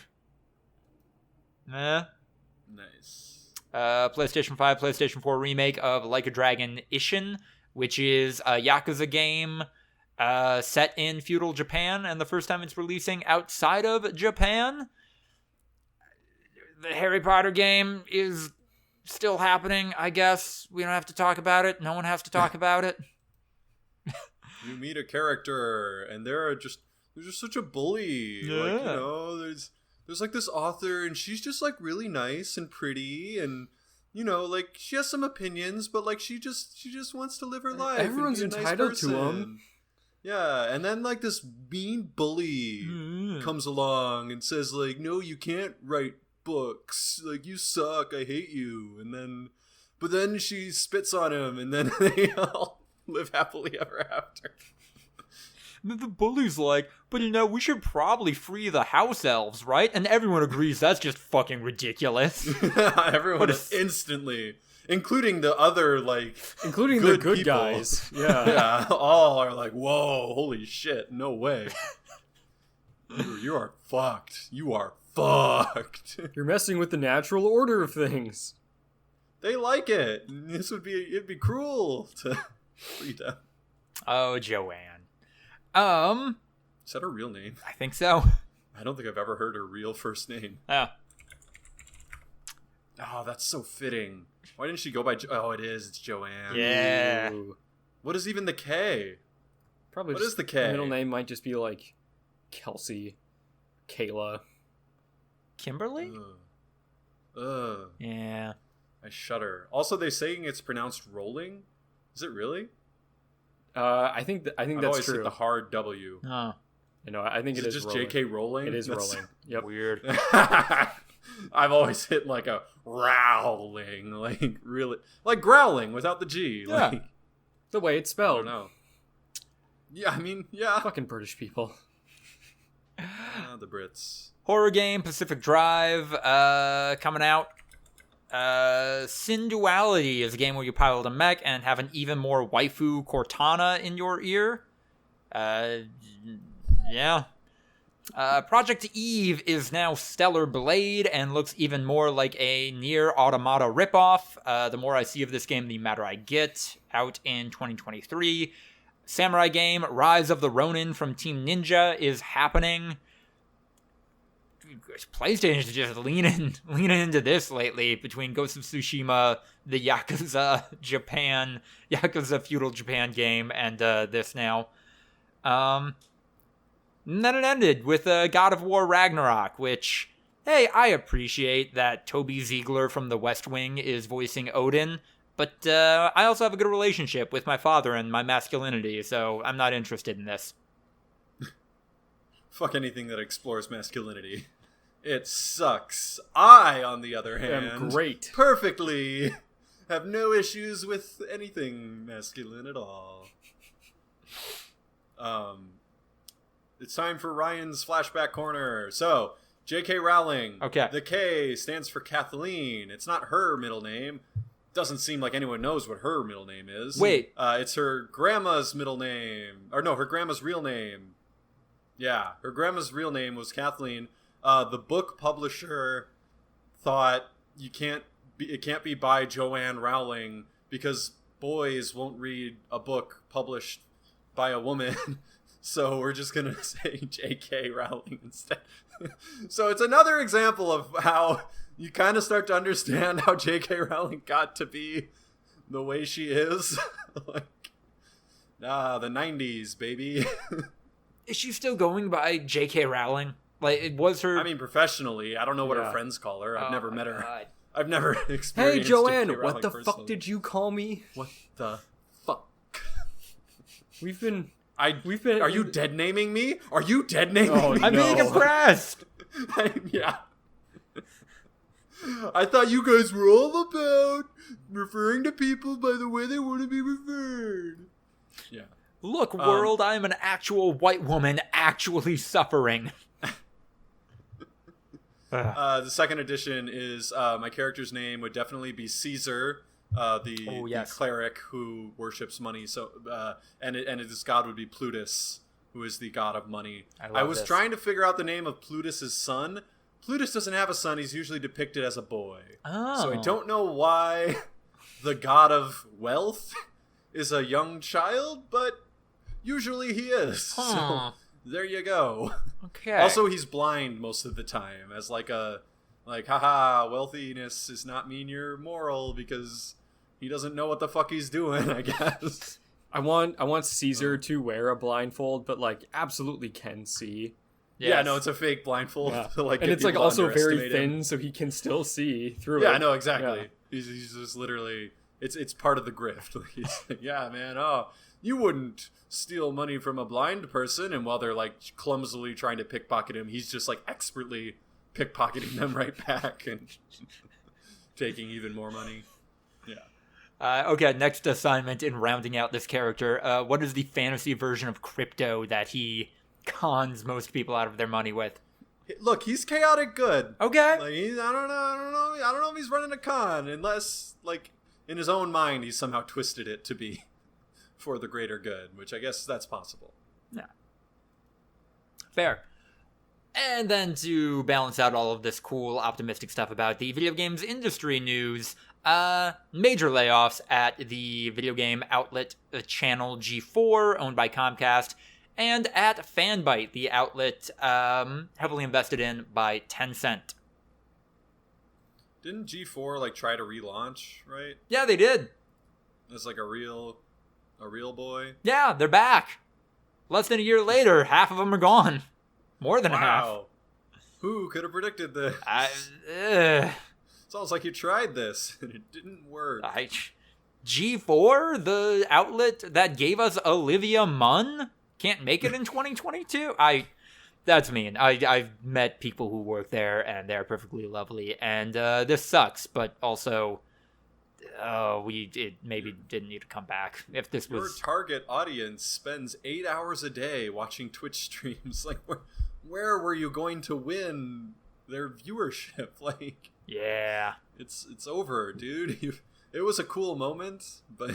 Nice. PlayStation 5, PlayStation 4 remake of Like a Dragon Ishin, which is a Yakuza game set in feudal Japan, and the first time it's releasing outside of Japan. The Harry Potter game is still happening, I guess. We don't have to talk about it. No one has to talk about it. You meet a character, and they're just such a bully. Yeah. Like, there's like this author, and she's just like really nice and pretty, and like she has some opinions, but like she just wants to live her life. Everyone's and be a nice entitled to person. them. Yeah, and then like this mean bully comes along and says like, no, you can't write books. Like, you suck. I hate you. But then she spits on him, and then they all live happily ever after. The bully's like, but we should probably free the house elves, right? And everyone agrees that's just fucking ridiculous. Everyone is instantly, including the other, like, including good the good people. guys. Yeah. Yeah, all are like, whoa, holy shit, no way. You are fucked. You are fucked. You're messing with the natural order of things. They like it. It'd be cruel to free them. Oh, Joanne. Is that her real name? I think so. I don't think I've ever heard her real first name. Oh. Oh, that's so fitting. Why didn't she go by... Oh, it is. It's Joanne. Yeah. Ooh. What is even the K? Probably What just, is the K? middle name might just be like Kelsey, Kayla. Kimberly? Ugh. Yeah. I shudder. Also, they're saying it's pronounced rolling. Is it really? I think I've that's always true. hit the hard W. Oh. I think Is it just rolling. JK rolling? It is rolling. Yep. Weird. I've always hit like a growling, like really, like growling without the G. Yeah. Like, The way it's I spelled. don't know. Yeah, I mean, yeah. Fucking British people. The Brits. Horror game, Pacific Drive, coming out. Sin Duality is a game where you pilot a mech and have an even more waifu Cortana in your ear. Yeah. Project Eve is now Stellar Blade and looks even more like a Nier Automata ripoff. The more I see of this game, the madder I get. Out in 2023. Samurai game, Rise of the Ronin from Team Ninja is happening. PlayStation's just leaning into this lately between Ghost of Tsushima, the Yakuza feudal Japan game, and this now. And then it ended with God of War Ragnarok, which, hey, I appreciate that Toby Ziegler from The West Wing is voicing Odin, but I also have a good relationship with my father and my masculinity, so I'm not interested in this. Fuck anything that explores masculinity. It sucks. I, on the other hand, am great. Perfectly have no issues with anything masculine at all. It's time for Ryan's flashback corner. So, J.K. Rowling. Okay. The K stands for Kathleen. It's not her middle name. Doesn't seem like anyone knows what her middle name is. Wait. It's her grandma's middle name. Or no, her grandma's real name. Yeah, her grandma's real name was Kathleen. The book publisher thought it can't be by Joanne Rowling because boys won't read a book published by a woman. So we're just going to say J.K. Rowling instead. So it's another example of how you kind of start to understand how J.K. Rowling got to be the way she is. Like, the 90s, baby. Is she still going by J.K. Rowling? Like, it was her... I mean, professionally. I don't know what her Yeah. friends call her. I've never met her. God. I've never experienced Hey, Joanne, J.K. what the Rowling fuck personally. did you call me? What the fuck? We've been... Are you dead naming me? Are you dead naming Oh, me? I'm being No. impressed! Yeah. I thought you guys were all about referring to people by the way they want to be referred. Yeah. Look, world, I'm an actual white woman actually suffering. The second edition is my character's name would definitely be Caesar, the cleric who worships money. So and his god would be Plutus, who is the god of money. I was trying to figure out the name of Plutus's son. Plutus doesn't have a son. He's usually depicted as a boy. Oh. So I don't know why the god of wealth is a young child, but usually he is. Huh. So there you go. Okay. Also, he's blind most of the time as like a Like, haha, wealthiness does not mean you're moral because he doesn't know what the fuck he's doing, I guess. I want Caesar to wear a blindfold, but like absolutely can see. Yes. Yeah, no, it's a fake blindfold. Yeah. To, like, and it's like also very thin, him. so he can still see through it. Yeah, no, exactly. Yeah. He's just literally, it's part of the grift. Like, he's like, yeah, man, you wouldn't steal money from a blind person, and while they're like clumsily trying to pickpocket him, he's just like expertly pickpocketing them right back and taking even more money. Yeah. Okay, next assignment in rounding out this character. What is the fantasy version of crypto that he cons most people out of their money with? Look, he's chaotic good. Okay. Like, I don't know if he's running a con, unless, like, in his own mind, he's somehow twisted it to be for the greater good, which I guess that's possible. Yeah. Fair. And then to balance out all of this cool, optimistic stuff about the video games industry news, major layoffs at the video game outlet channel G4, owned by Comcast, and at Fanbyte, the outlet heavily invested in by Tencent. Didn't G4 like try to relaunch, right? Yeah, they did. As like a real boy. Yeah, they're back. Less than a year later, half of them are gone. More than half. Who could have predicted this? It's almost like you tried this and it didn't work. G4, the outlet that gave us Olivia Munn, can't make it in 2022? That's mean. I've met people who work there, and they're perfectly lovely, and this sucks, but also, it maybe didn't need to come back. If this was... Your target audience spends 8 hours a day watching Twitch streams. Like, where were you going to win their viewership? Like, yeah. It's over, dude. It was a cool moment, but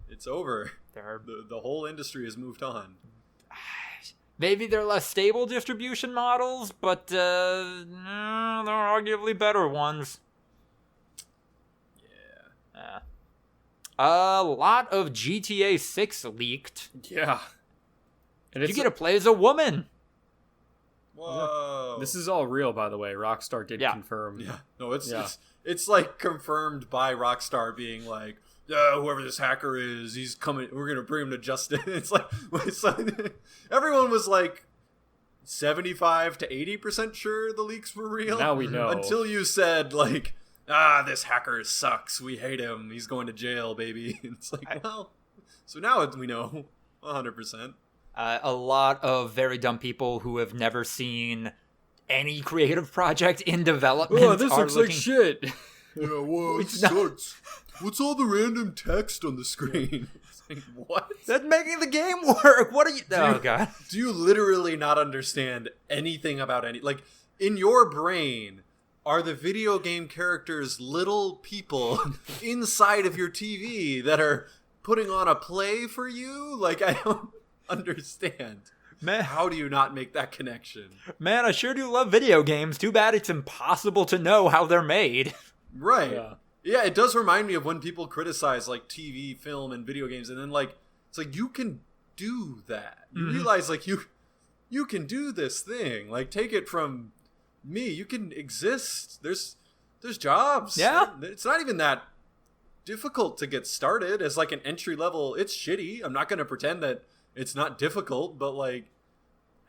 it's over. The whole industry has moved on. Maybe they're less stable distribution models, but they're arguably better ones. Yeah. A lot of GTA 6 leaked. Yeah. And you get to play as a woman. Whoa. This is all real, by the way. Rockstar did confirm. Yeah. No, it's like confirmed by Rockstar being like, yeah, whoever this hacker is, he's coming. We're gonna bring him to justice. It's like everyone was like 75 to 80% sure the leaks were real. Now we know. Until you said like, this hacker sucks. We hate him. He's going to jail, baby. It's like, so now we know 100%. A lot of very dumb people who have never seen any creative project in development. Oh, this looks like shit. Yeah, whoa, it sucks. What's all the random text on the screen? It's like, what? That's making the game work. What are you... God. Do you literally not understand anything about any... Like, in your brain, are the video game characters little people inside of your TV that are putting on a play for you? Like, I don't understand. Man, how do you not make that connection? Man, I sure do love video games. Too bad it's impossible to know how they're made. Right. Yeah, it does remind me of when people criticize like TV, film, and video games, and then like it's like you can do that. You realize like you can do this thing. Like, take it from me. You can exist. There's jobs. Yeah. It's not even that difficult to get started as like an entry level. It's shitty. I'm not going to pretend that it's not difficult, but like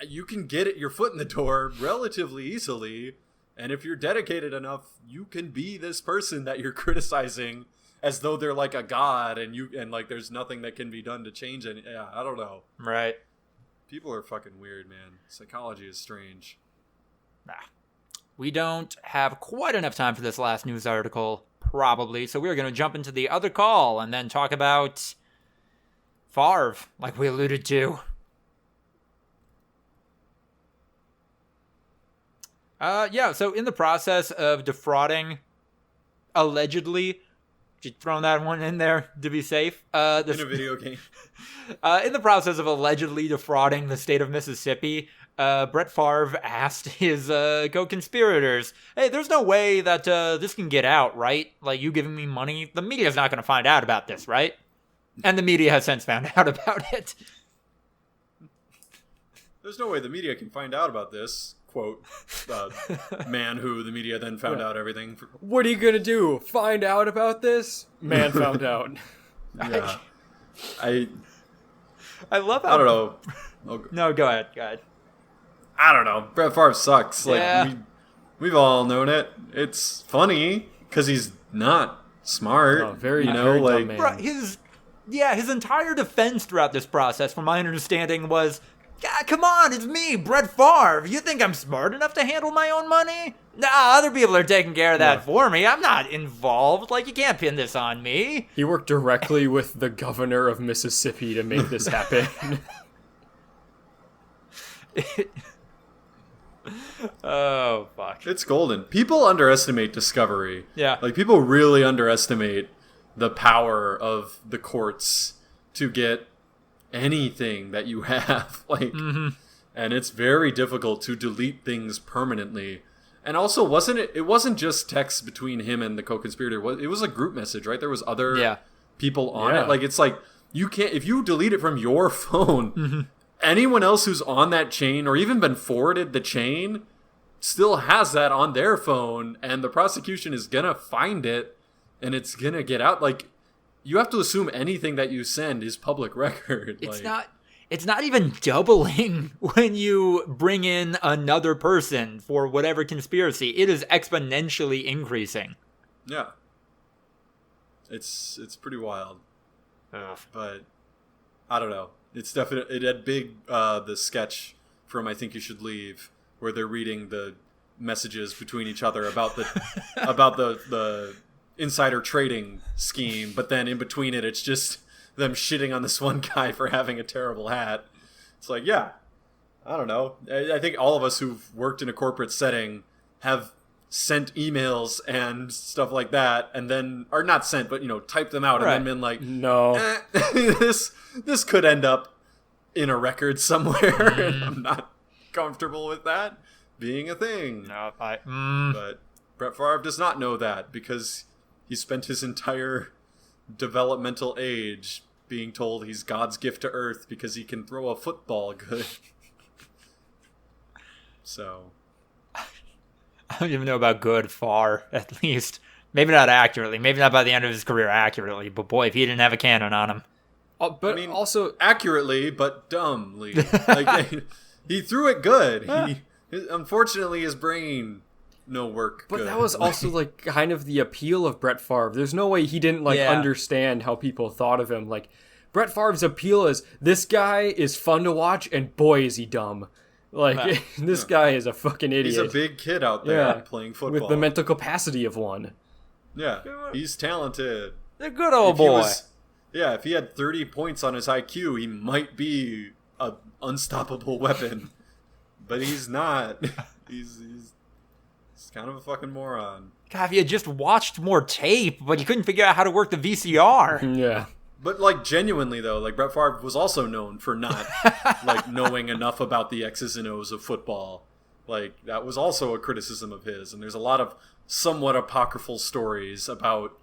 you can get your foot in the door relatively easily. And if you're dedicated enough, you can be this person that you're criticizing as though they're like a god and like there's nothing that can be done to change it. Yeah, I don't know. Right. People are fucking weird, man. Psychology is strange. We don't have quite enough time for this last news article, probably, so we're going to jump into the other call and then talk about Favre, like we alluded to. So in the process of defrauding, allegedly, just throwing that one in there to be safe. In a video game. In the process of allegedly defrauding the state of Mississippi, Brett Favre asked his co-conspirators, hey, there's no way that this can get out, right? Like, you giving me money? The media's not going to find out about this, right? And the media has since found out about it. there's no way the media can find out about this. Quote, man who the media then found out everything. What are you gonna do? Find out about this? Man found out. Yeah. I love how... I don't know. No, go ahead. I don't know. Brett Favre sucks. Like, Yeah. we've all known it. It's funny because he's not smart. Oh, very, you know, very like dumb man. Right, his entire defense throughout this process, from my understanding, was, come on, it's me, Brett Favre. You think I'm smart enough to handle my own money? Nah, other people are taking care of that for me. I'm not involved. Like, you can't pin this on me. He worked directly with the governor of Mississippi to make this happen. Oh, fuck. it's golden. People underestimate discovery. Yeah. Like, people really underestimate the power of the courts to get anything that you have. Like, and it's very difficult to delete things permanently. And also, it wasn't just text between him and the co-conspirator. It was a group message, right? There was other people on it. Like, it's like, you can't, if you delete it from your phone, anyone else who's on that chain or even been forwarded the chain still has that on their phone, and the prosecution is gonna find it and it's gonna get out. Like, you have to assume anything that you send is public record. It's not even doubling when you bring in another person for whatever conspiracy. It is exponentially increasing. Yeah. It's pretty wild. Ugh. But I don't know. It's definitely, it had big, the sketch from I Think You Should Leave, where they're reading the messages between each other about the insider trading scheme, but then in between it's just them shitting on this one guy for having a terrible hat. It's like, yeah, I don't know. I think all of us who've worked in a corporate setting have sent emails and stuff like that, and then, or not sent, but, typed them out and then been like, No. this could end up in a record somewhere, and I'm not comfortable with that being a thing. No, But Brett Favre does not know that, because he spent his entire developmental age being told he's God's gift to Earth because he can throw a football good. So I don't even know about good far, at least. Maybe not accurately. Maybe not by the end of his career accurately. But boy, if he didn't have a cannon on him. But also accurately, but dumbly. Like, he threw it good. Unfortunately, his brain no work. But good. that was also like kind of the appeal of Brett Favre. There's no way he didn't understand how people thought of him. Like, Brett Favre's appeal is, this guy is fun to watch, and boy is he dumb. Like, this guy is a fucking idiot. He's a big kid out there playing football with the mental capacity of one. Yeah, he's talented. A good old boy. If he had 30 points on his IQ, he might be an unstoppable weapon. But he's not. He's kind of a fucking moron. God, if you had just watched more tape, but you couldn't figure out how to work the VCR. Yeah. But, like, genuinely, though, like, Brett Favre was also known for not, like, knowing enough about the X's and O's of football. Like, that was also a criticism of his. And there's a lot of somewhat apocryphal stories about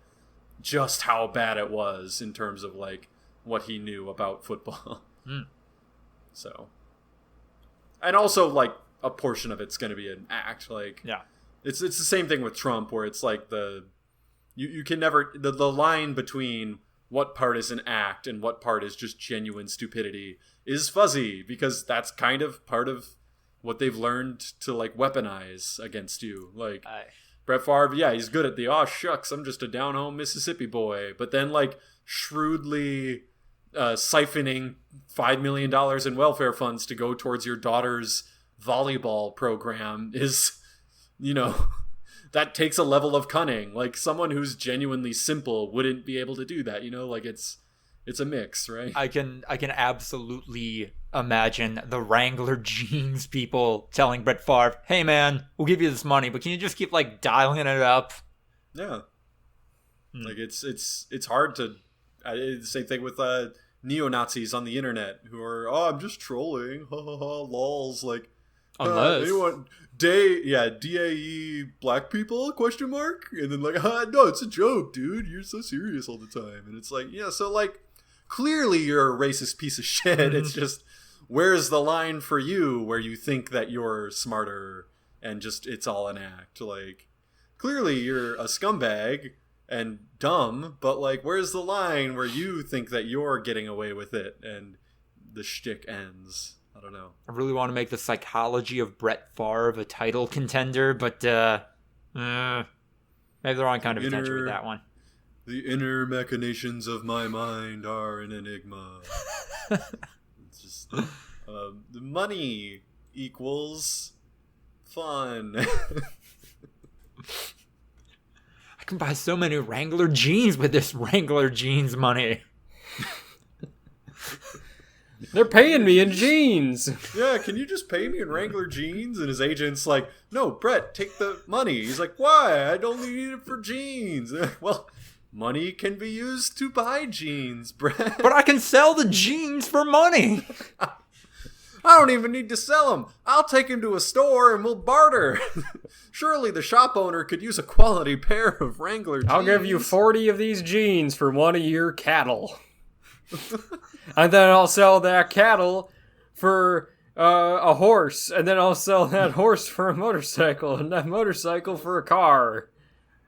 just how bad it was in terms of, like, what he knew about football. So. And also, like, a portion of it's going to be an act. Like, it's the same thing with Trump, where it's like you can never, the line between what part is an act and what part is just genuine stupidity is fuzzy, because that's kind of part of what they've learned to, like, weaponize against you. Like, Brett Favre, he's good at the, oh, shucks, I'm just a down-home Mississippi boy. But then, like, shrewdly siphoning $5 million in welfare funds to go towards your daughter's volleyball program is, that takes a level of cunning. Like, someone who's genuinely simple wouldn't be able to do that, like, it's a mix, right? I can absolutely imagine the Wrangler jeans people telling Brett Favre, hey man, we'll give you this money, but can you just keep, like, dialing it up? Yeah. Like, it's hard to, the same thing with neo-Nazis on the internet who are, oh, I'm just trolling, ha ha ha, lols, like, unless anyone DAE black people ? And then, like, no, it's a joke, dude. You're so serious all the time. And it's like, so, like, clearly you're a racist piece of shit. It's just where's the line for you where you think that you're smarter and just it's all an act? Like, clearly you're a scumbag and dumb, but like, where's the line where you think that you're getting away with it and the shtick ends? I don't know. I really want to make the psychology of Brett Favre a title contender, but maybe they're on kind of attention with that one. The inner machinations of my mind are an enigma. It's just the money equals fun. I can buy so many Wrangler jeans with this Wrangler jeans money. They're paying me in jeans. Yeah, can you just pay me in Wrangler jeans? And his agent's like, no, Brett, take the money. He's like, why? I'd only need it for jeans. Well, money can be used to buy jeans, Brett. But I can sell the jeans for money. I don't even need to sell them. I'll take him to a store and we'll barter. Surely the shop owner could use a quality pair of Wrangler jeans. I'll give you 40 of these jeans for one of your cattle. And then I'll sell that cattle for a horse. And then I'll sell that horse for a motorcycle. And that motorcycle for a car.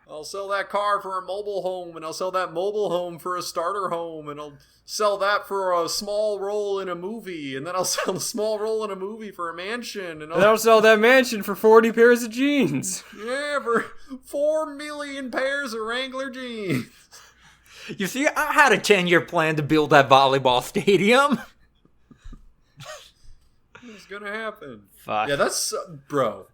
I'll sell that car for a mobile home. And I'll sell that mobile home for a starter home. And I'll sell that for a small role in a movie. And then I'll sell a small role in a movie for a mansion. And I'll sell that mansion for 40 pairs of jeans. Yeah, for 4 million pairs of Wrangler jeans. You see, I had a 10-year plan to build that volleyball stadium. It's gonna happen. Fuck. Yeah, that's... bro.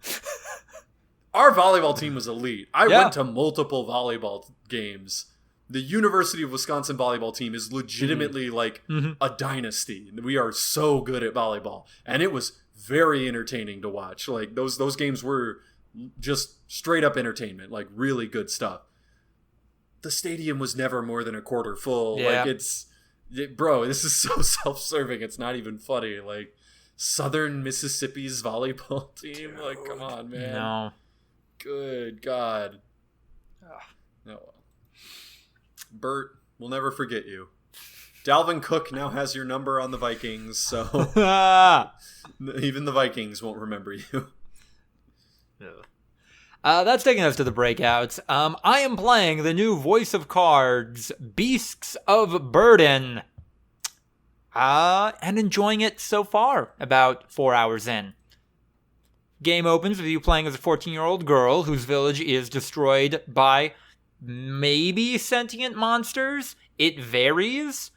Our volleyball team was elite. I went to multiple volleyball games. The University of Wisconsin volleyball team is legitimately like a dynasty. We are so good at volleyball. And it was very entertaining to watch. Like, those games were just straight up entertainment. Like, really good stuff. The stadium was never more than a quarter full. Yeah. Like, bro, this is so self-serving. It's not even funny. Like, Southern Mississippi's volleyball team. Dude, like, come on, man. No. Good God. No. Bert, we'll never forget you. Dalvin Cook now has your number on the Vikings, so even the Vikings won't remember you. That's taking us to the breakouts. I am playing the new Voice of Cards, Beasts of Burden. And enjoying it so far, about 4 hours in. Game opens with you playing as a 14-year-old girl whose village is destroyed by maybe sentient monsters. It varies.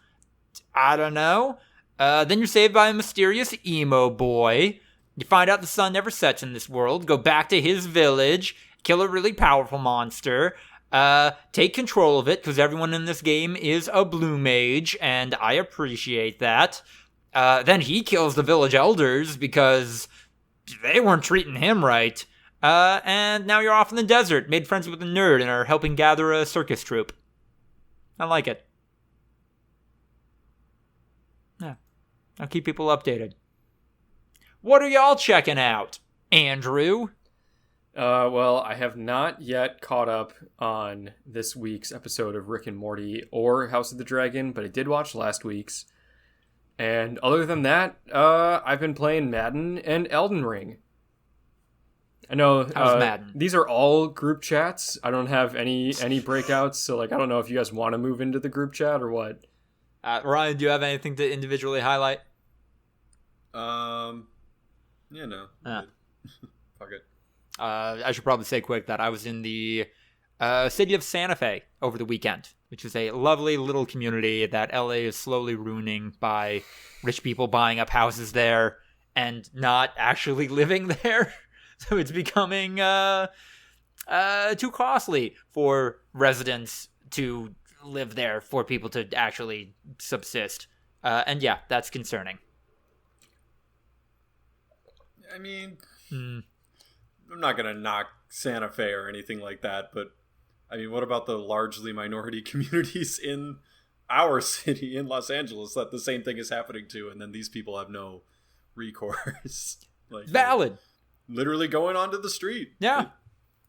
I don't know. Then you're saved by a mysterious emo boy. You find out the sun never sets in this world, go back to his village, kill a really powerful monster, take control of it, because everyone in this game is a blue mage, and I appreciate that. Then he kills the village elders, because they weren't treating him right. And now you're off in the desert, made friends with a nerd, and are helping gather a circus troupe. I like it. Yeah. I'll keep people updated. What are y'all checking out, Andrew? Well, I have not yet caught up on this week's episode of Rick and Morty or House of the Dragon, but I did watch last week's. And other than that, I've been playing Madden and Elden Ring. I know How's Madden? These are all group chats. I don't have any breakouts, so like I don't know if you guys want to move into the group chat or what. Ryan, do you have anything to individually highlight? Yeah, no. Fuck it. I should probably say quick that I was in the city of Santa Fe over the weekend, which is a lovely little community that LA is slowly ruining by rich people buying up houses there and not actually living there. So it's becoming too costly for residents to live there for people to actually subsist. And yeah, that's concerning. I mean, I'm not going to knock Santa Fe or anything like that, but I mean, what about the largely minority communities in our city in Los Angeles that the same thing is happening to, and then these people have no recourse? Like, valid. Literally going onto the street. Yeah.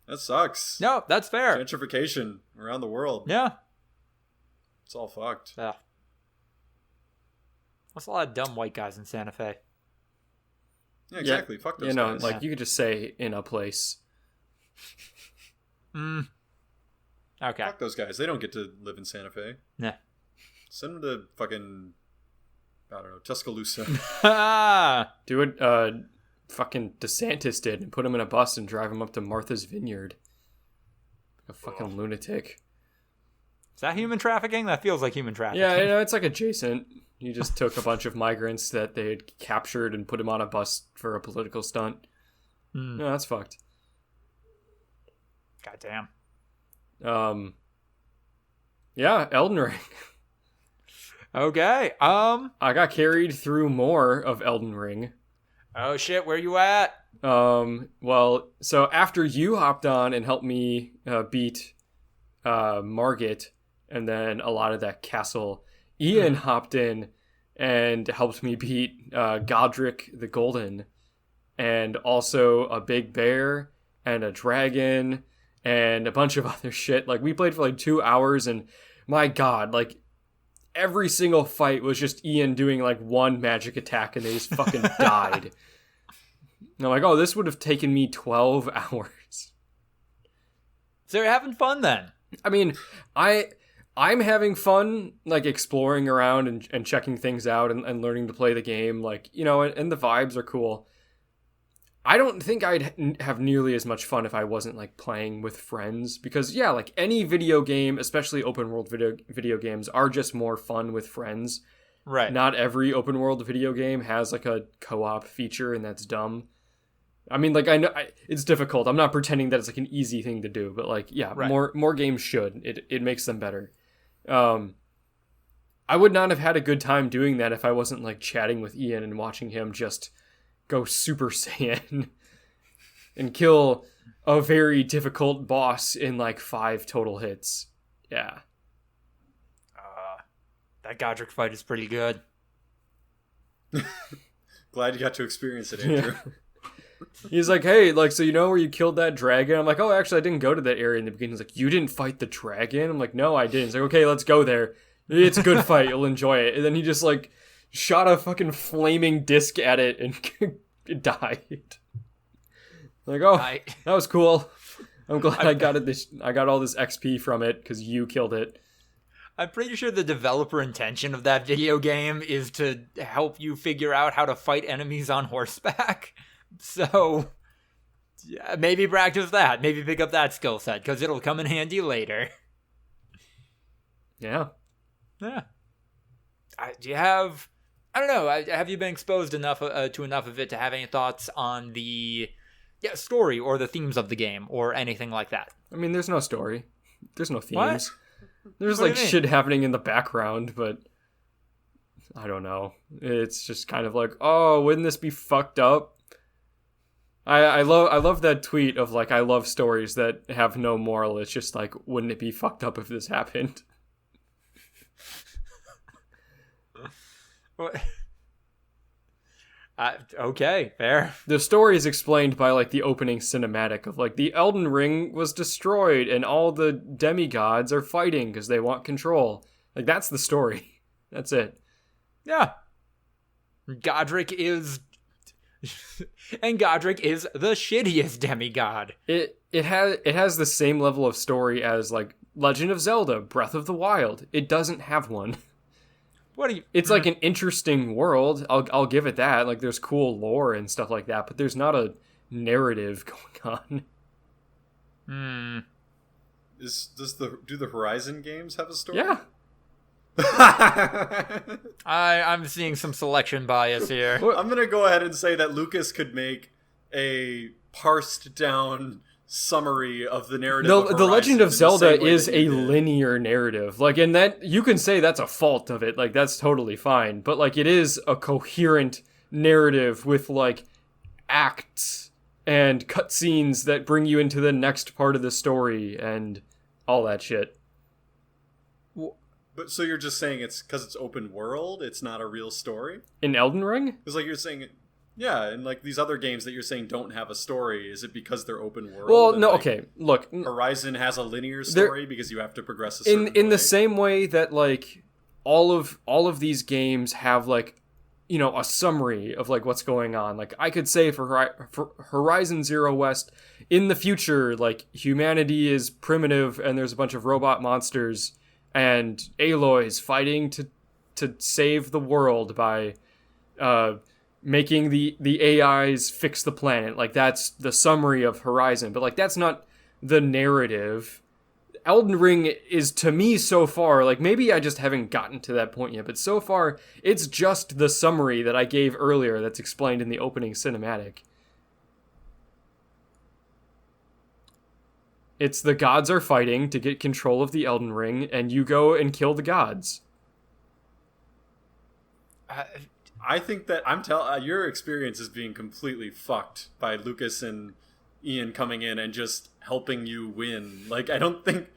That sucks. No, that's fair. Gentrification around the world. Yeah. It's all fucked. Yeah. There's a lot of dumb white guys in Santa Fe. Yeah, exactly. Fuck those you know, guys. like you could just say in a place. Okay. Fuck those guys. They don't get to live in Santa Fe. Nah. Send them to fucking, I don't know, Tuscaloosa. Do what fucking DeSantis did and put him in a bus and drive him up to Martha's Vineyard. A fucking lunatic. Is that human trafficking? That feels like human trafficking. Yeah, you know, it's like adjacent. You just took a bunch of migrants that they had captured and put them on a bus for a political stunt. No, that's fucked. Goddamn. Yeah, Elden Ring. Okay. I got carried through more of Elden Ring. Oh shit, where you at? Well, so after you hopped on and helped me beat Margit and then a lot of that castle, Ian hopped in and helped me beat Godric the Golden and also a big bear and a dragon and a bunch of other shit. Like, we played for like 2 hours, and my god, like, every single fight was just Ian doing like one magic attack and they just fucking died. And I'm like, oh, this would have taken me 12 hours. So you're having fun then? I mean, I'm having fun, like, exploring around and checking things out and learning to play the game, like, you know, and the vibes are cool. I don't think I'd have nearly as much fun if I wasn't, like, playing with friends, because, yeah, like, any video game, especially open world video games, are just more fun with friends. Right. Not every open world video game has, like, a co-op feature, and that's dumb. I mean, like, I know it's difficult. I'm not pretending that it's, like, an easy thing to do, but, like, yeah, right. more games should. It makes them better. I would not have had a good time doing that if I wasn't, like, chatting with Ian and watching him just go Super Saiyan and kill a very difficult boss in, like, 5 total hits. Yeah. That Godric fight is pretty good. Glad you got to experience it, Andrew. Yeah. He's like, hey, like, so you know where you killed that dragon? I'm like, oh, actually, I didn't go to that area in the beginning. He's like, you didn't fight the dragon? I'm like, no, I didn't. He's like, okay, let's go there. It's a good fight. You'll enjoy it. And then he just, like, shot a fucking flaming disc at it and it died. Like, oh, that was cool. I'm glad I got it. I got all this XP from it because you killed it. I'm pretty sure the developer intention of that video game is to help you figure out how to fight enemies on horseback. So, yeah, maybe practice that. Maybe pick up that skill set, because it'll come in handy later. Yeah. Yeah. Do you have... I don't know. Have you been exposed enough to enough of it to have any thoughts on the story or the themes of the game or anything like that? I mean, there's no story. There's no themes. What? There's, What do like, you mean? shit happening in the background, but I don't know. It's just kind of like, oh, wouldn't this be fucked up? I love that tweet of, like, I love stories that have no moral. It's just like, wouldn't it be fucked up if this happened? What? Okay, fair. The story is explained by, like, the opening cinematic of, like, the Elden Ring was destroyed and all the demigods are fighting because they want control. Like, that's the story. That's it. Yeah. Godric is... and Godric is the shittiest demigod. It has the same level of story as, like, Legend of Zelda, Breath of the Wild. It doesn't have one. What do you... It's like an interesting world. I'll give it that. Like, there's cool lore and stuff like that, but there's not a narrative going on. Do the Horizon games have a story? Yeah. I'm seeing some selection bias here. I'm gonna go ahead and say that Lucas could make a parsed down summary of the narrative. The Legend of Zelda is a linear. linear narrative. Like, and that you can say that's a fault of it. Like, that's totally fine. But, like, it is a coherent narrative with, like, acts and cutscenes that bring you into the next part of the story and all that shit. But so you're just saying it's because it's open world, it's not a real story? In Elden Ring? Because, like, you're saying, yeah, and, like, these other games that you're saying don't have a story, is it because they're open world? Well, and, no, like, okay, look. Horizon has a linear story because you have to progress a certain in the way? same way that, like, all of these games have, like, a summary of like what's going on. Like I could say for Horizon Zero West, in the future, like humanity is primitive and there's a bunch of robot monsters and Aloy's fighting to save the world by making the AIs fix the planet. Like that's the summary of Horizon, but like that's not the narrative. Elden Ring is, to me so far, like maybe I just haven't gotten to that point yet, but so far it's just the summary that I gave earlier that's explained in the opening cinematic. It's the gods are fighting to get control of the Elden Ring, and you go and kill the gods. I think that your experience is being completely fucked by Lucas and Ian coming in and just helping you win. Like, I don't think,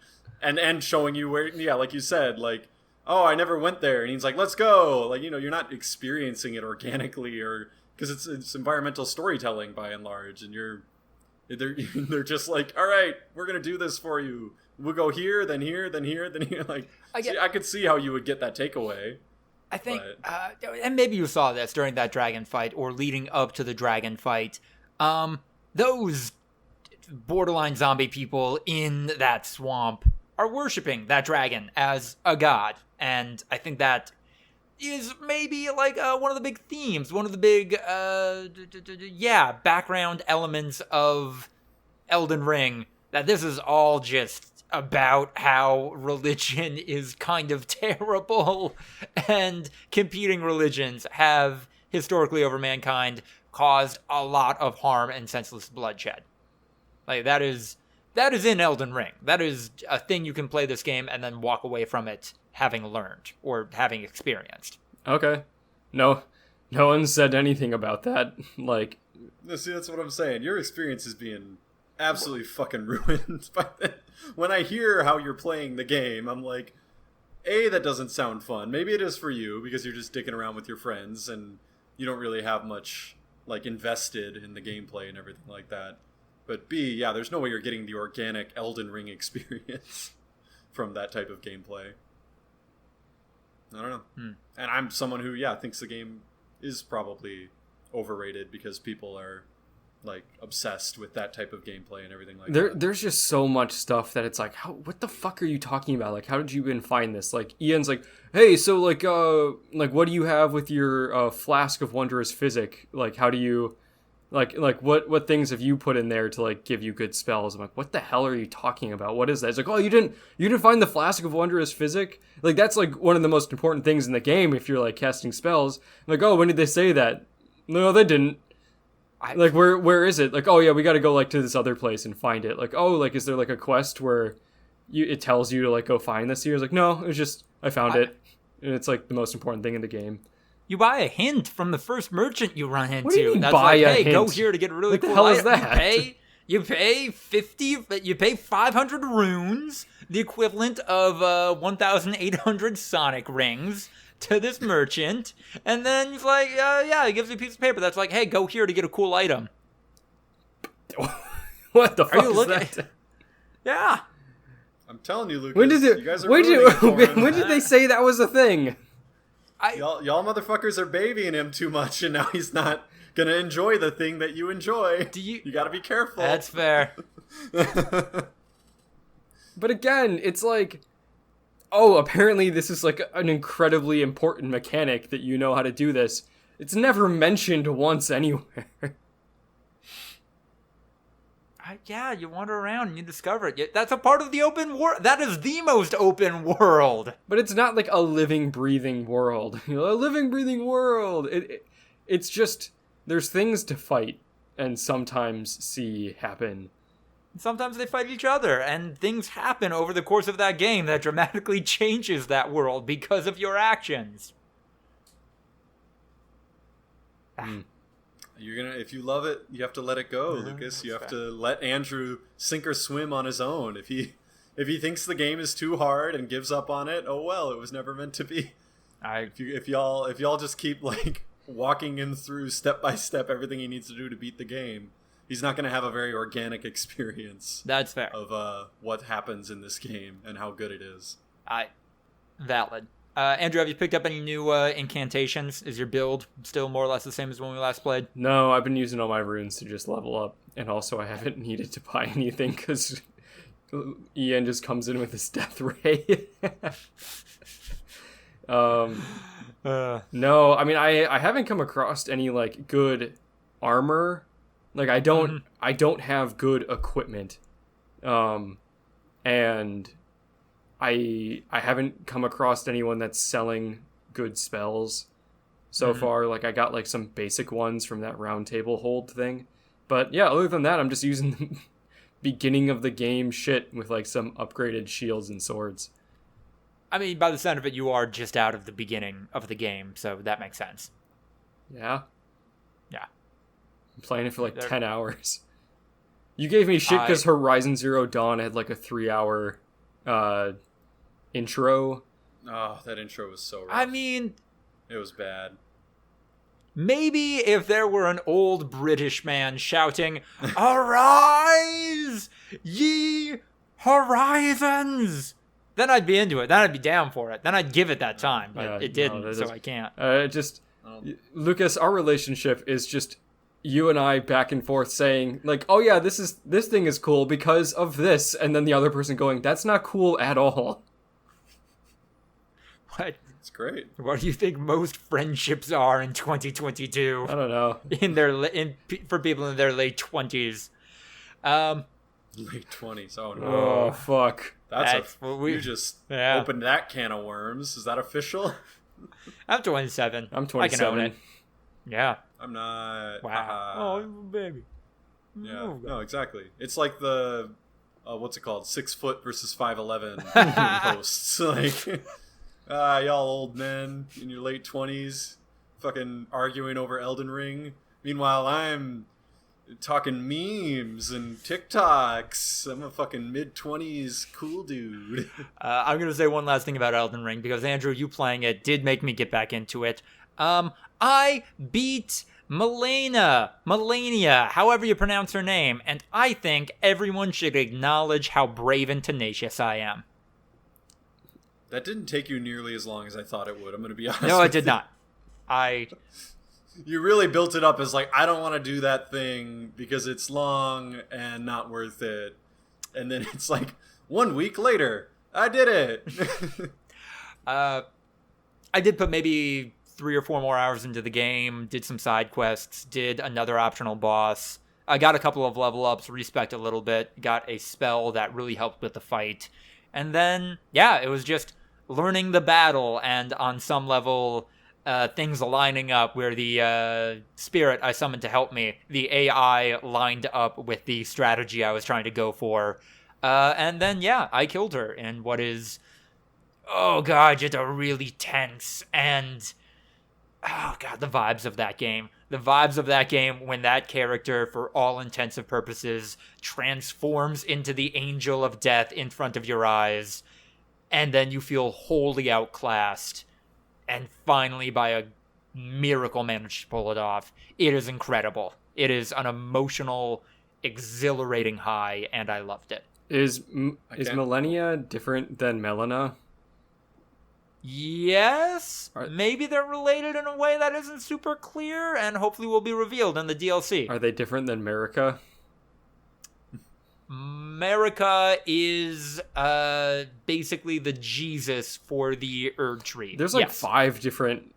and showing you where, yeah, like you said, like, oh, I never went there, and he's like, let's go. Like, you're not experiencing it organically, or because it's environmental storytelling by and large, and they're just like, all right, we're gonna do this for you. We'll go here, then here, then here, then here. Like, I could see how you would get that takeaway. I think, and maybe you saw this during that dragon fight or leading up to the dragon fight. Those borderline zombie people in that swamp are worshiping that dragon as a god. And I think that is maybe like one of the big themes, one of the big, background elements of Elden Ring, that this is all just about how religion is kind of terrible and competing religions have historically over mankind caused a lot of harm and senseless bloodshed. Like that is in Elden Ring. That is a thing you can play this game and then walk away from it having learned or having experienced. Okay. No one said anything about that. Like, see, that's what I'm saying. Your experience is being absolutely fucking ruined by that. When I hear how you're playing the game, I'm like, A, that doesn't sound fun. Maybe it is for you because you're just dicking around with your friends and you don't really have much like invested in the gameplay and everything like that. But B, yeah, there's no way you're getting the organic Elden Ring experience from that type of gameplay. I don't know. And I'm someone who, thinks the game is probably overrated because people are like obsessed with that type of gameplay and everything like that. There's just so much stuff that it's like, what the fuck are you talking about? Like, how did you even find this? Like, Ian's like, hey, so like what do you have with your flask of wondrous physic? Like, how do you, like what things have you put in there to like give you good spells? I'm like, what the hell are you talking about? What is that? It's like, oh, you didn't find the flask of wondrous physic? Like, that's like one of the most important things in the game if you're like casting spells. I'm like, oh, when did they say that? No, they didn't. Like, where is it? Like, oh yeah, we gotta go like to this other place and find it. Like, oh, like is there like a quest where it tells you to like go find this here? It's like, no, it was just I found it, and it's like the most important thing in the game. You buy a hint from the first merchant you run into. What do you mean That's buy like, a hey, hint? go here to get a really cool hell is item. that? You pay 500 runes, the equivalent of 1,800 Sonic rings, to this merchant, and then he's like, he gives you a piece of paper that's like, hey, go here to get a cool item. What the fuck is that? Yeah. I'm telling you, Lucas. When did you guys are ruining it for him. when did they say that was a thing? Y'all motherfuckers are babying him too much, and now he's not gonna enjoy the thing that you enjoy. You gotta be careful. That's fair. But again, it's like, oh, apparently this is like an incredibly important mechanic that you know how to do this. It's never mentioned once anywhere. You wander around and you discover it. That's a part of the open world. That is the most open world. But it's not like a living, breathing world. A living, breathing world. It's just, there's things to fight and sometimes see happen. Sometimes they fight each other, and things happen over the course of that game that dramatically changes that world because of your actions. If you love it, you have to let it go, Lucas. You have to let Andrew sink or swim on his own. If he thinks the game is too hard and gives up on it, oh well, it was never meant to be. If y'all just keep like walking him through step by step everything he needs to do to beat the game, he's not going to have a very organic experience. That's fair. Of what happens in this game and how good it is. Valid. Andrew, have you picked up any new incantations? Is your build still more or less the same as when we last played? No, I've been using all my runes to just level up, and also I haven't needed to buy anything because Ian just comes in with his death ray. No, I mean I haven't come across any like good armor. Like I don't have good equipment. And I haven't come across anyone that's selling good spells so far. Like I got like some basic ones from that round table hold thing. But yeah, other than that, I'm just using the beginning of the game shit with like some upgraded shields and swords. I mean, by the sound of it, you are just out of the beginning of the game, so that makes sense. Yeah. Yeah. I'm playing it for like 10 hours. You gave me shit because Horizon Zero Dawn had like a 3-hour intro. Oh, that intro was so rough. I mean, it was bad. Maybe if there were an old British man shouting, "Arise, ye horizons!" then I'd be into it. Then I'd be down for it. Then I'd give it that time. But it didn't, so I can't. Lucas, our relationship is just you and I back and forth saying, like, oh yeah, this thing is cool because of this, and then the other person going, that's not cool at all. What? It's great. What do you think most friendships are in 2022? I don't know. For people in their late 20s. Late 20s. Oh no. Oh fuck. You just opened that can of worms. Is that official? I'm 27. I'm 27. I can own it. Yeah. I'm not. Wow. Oh, baby. Yeah. No, exactly. It's like the what's it called? 6 foot versus 5'11" posts. Like, y'all old men in your late 20s, fucking arguing over Elden Ring. Meanwhile, I'm talking memes and TikToks. I'm a fucking mid-20s cool dude. I'm going to say one last thing about Elden Ring, because Andrew, you playing it did make me get back into it. I beat Melania, however you pronounce her name, and I think everyone should acknowledge how brave and tenacious I am. That didn't take you nearly as long as I thought it would. I'm going to be honest. No, it did not. You really built it up as like, I don't want to do that thing because it's long and not worth it. And then it's like, 1 week later, I did it. I did put maybe 3 or 4 more hours into the game, did some side quests, did another optional boss. I got a couple of level ups, respect a little bit, got a spell that really helped with the fight. And then, yeah, it was just learning the battle and on some level, things lining up where the spirit I summoned to help me, the AI lined up with the strategy I was trying to go for. And then, yeah, I killed her in what is, oh god, just a really tense and, oh god, the vibes of that game. The vibes of that game when that character, for all intents and purposes, transforms into the angel of death in front of your eyes, and then you feel wholly outclassed, and finally, by a miracle, manage to pull it off. It is incredible. It is an emotional, exhilarating high, and I loved it. Is Melania different than Melina? Yes, maybe they're related in a way that isn't super clear, and hopefully will be revealed in the DLC. Are they different than Marika? Marika is basically the Jesus for the Erd Tree. There's like 5 different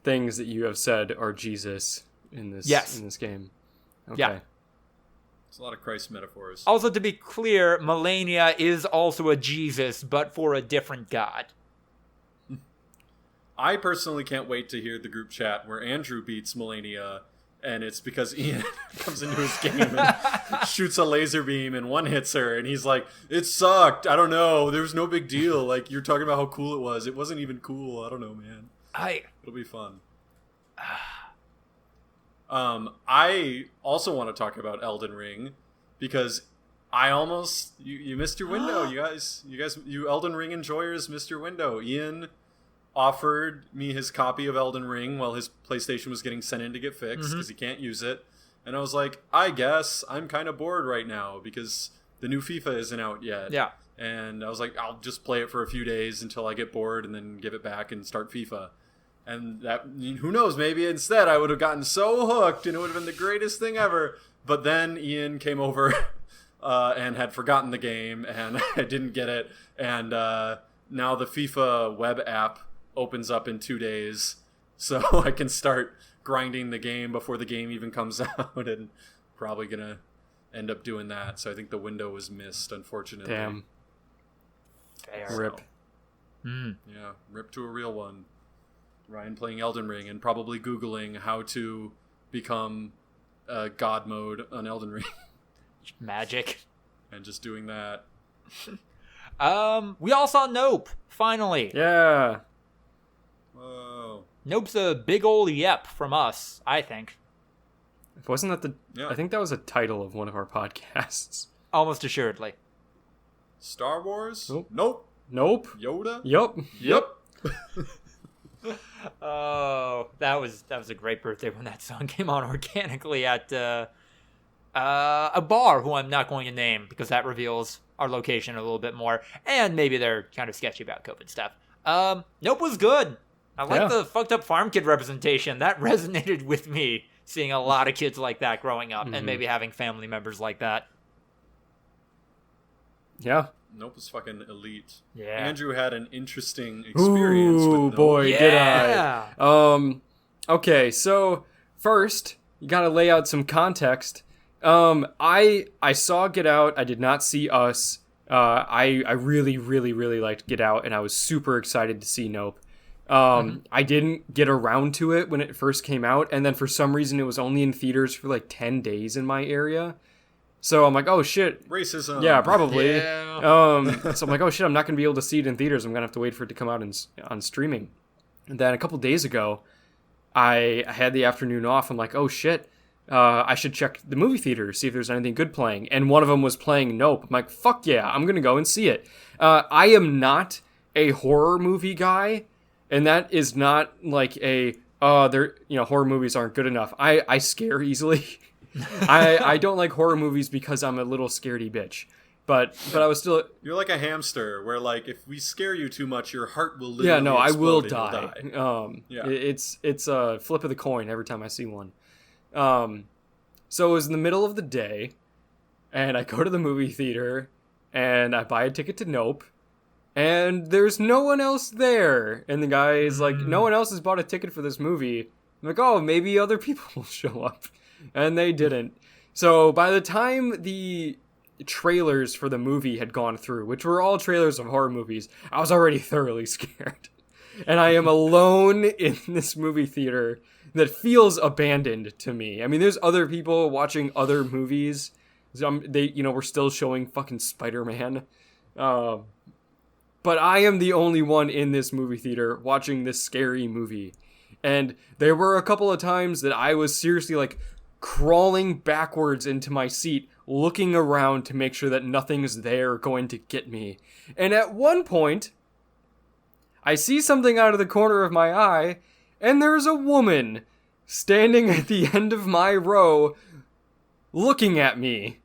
things that you have said are Jesus in this in this game. Okay. Yeah. It's a lot of Christ metaphors. Also, to be clear, Melania is also a Jesus, but for a different god. I personally can't wait to hear the group chat where Andrew beats Melania, and it's because Ian comes into his game and shoots a laser beam and one hits her, and he's like, it sucked, I don't know, there was no big deal, like, you're talking about how cool it was, it wasn't even cool, I don't know, man. It'll be fun. I also want to talk about Elden Ring, because I almost, you missed your window, you Elden Ring enjoyers missed your window. Ian offered me his copy of Elden Ring while his PlayStation was getting sent in to get fixed because he can't use it. And I was like, I guess I'm kind of bored right now because the new FIFA isn't out yet. Yeah. And I was like, I'll just play it for a few days until I get bored and then give it back and start FIFA. And that, who knows, maybe instead I would have gotten so hooked and it would have been the greatest thing ever. But then Ian came over and had forgotten the game and I didn't get it. And now the FIFA web app opens up in 2 days. So I can start grinding the game before the game even comes out and probably going to end up doing that. So I think the window was missed, unfortunately. Damn. Fair. Rip. Yeah, rip to a real one. Ryan playing Elden Ring and probably Googling how to become God mode on Elden Ring. Magic. And just doing that. We all saw Nope, finally. Yeah. Whoa. Nope's a big old yep from us, I think. Wasn't that the... Yeah. I think that was a title of one of our podcasts. Almost assuredly. Star Wars? Nope. Nope. Nope. Yoda? Yup. Yep. Oh, that was a great birthday when that song came on organically at a bar who I'm not going to name because that reveals our location a little bit more, and maybe they're kind of sketchy about COVID stuff. Nope was good. I like the fucked up farm kid representation. That resonated with me, seeing a lot of kids like that growing up, and maybe having family members like that. Yeah. Nope was fucking elite. Yeah. Andrew had an interesting experience with Nope. Boy, did Yeah. I. Okay, so first, you gotta lay out some context. I saw Get Out. I did not see Us. I really, really, really liked Get Out, and I was super excited to see Nope. I didn't get around to it when it first came out, and then for some reason it was only in theaters for like 10 days in my area. So I'm like, oh shit. Racism. Yeah, probably. Yeah. So I'm like, oh shit, I'm not going to be able to see it in theaters. I'm going to have to wait for it to come out on streaming. And then a couple days ago, I had the afternoon off. I'm like, oh shit, I should check the movie theater, see if there's anything good playing. And one of them was playing Nope. I'm like, fuck yeah, I'm going to go and see it. I am not a horror movie guy, and that is not like horror movies aren't good enough. I scare easily. I don't like horror movies because I'm a little scaredy bitch. But I was still... You're like a hamster where, like, if we scare you too much, your heart will literally I will explode and die. Yeah. It's a flip of the coin every time I see one. So it was in the middle of the day, and I go to the movie theater, and I buy a ticket to Nope, and there's no one else there. And the guy is like, no one else has bought a ticket for this movie. I'm like, oh, maybe other people will show up. And they didn't. So by the time the trailers for the movie had gone through, which were all trailers of horror movies, I was already thoroughly scared. And I am alone in this movie theater that feels abandoned to me. I mean, there's other people watching other movies. We're still showing fucking Spider-Man. But I am the only one in this movie theater watching this scary movie. And there were a couple of times that I was seriously like crawling backwards into my seat, looking around to make sure that nothing's there going to get me. And at one point, I see something out of the corner of my eye, and there's a woman standing at the end of my row looking at me.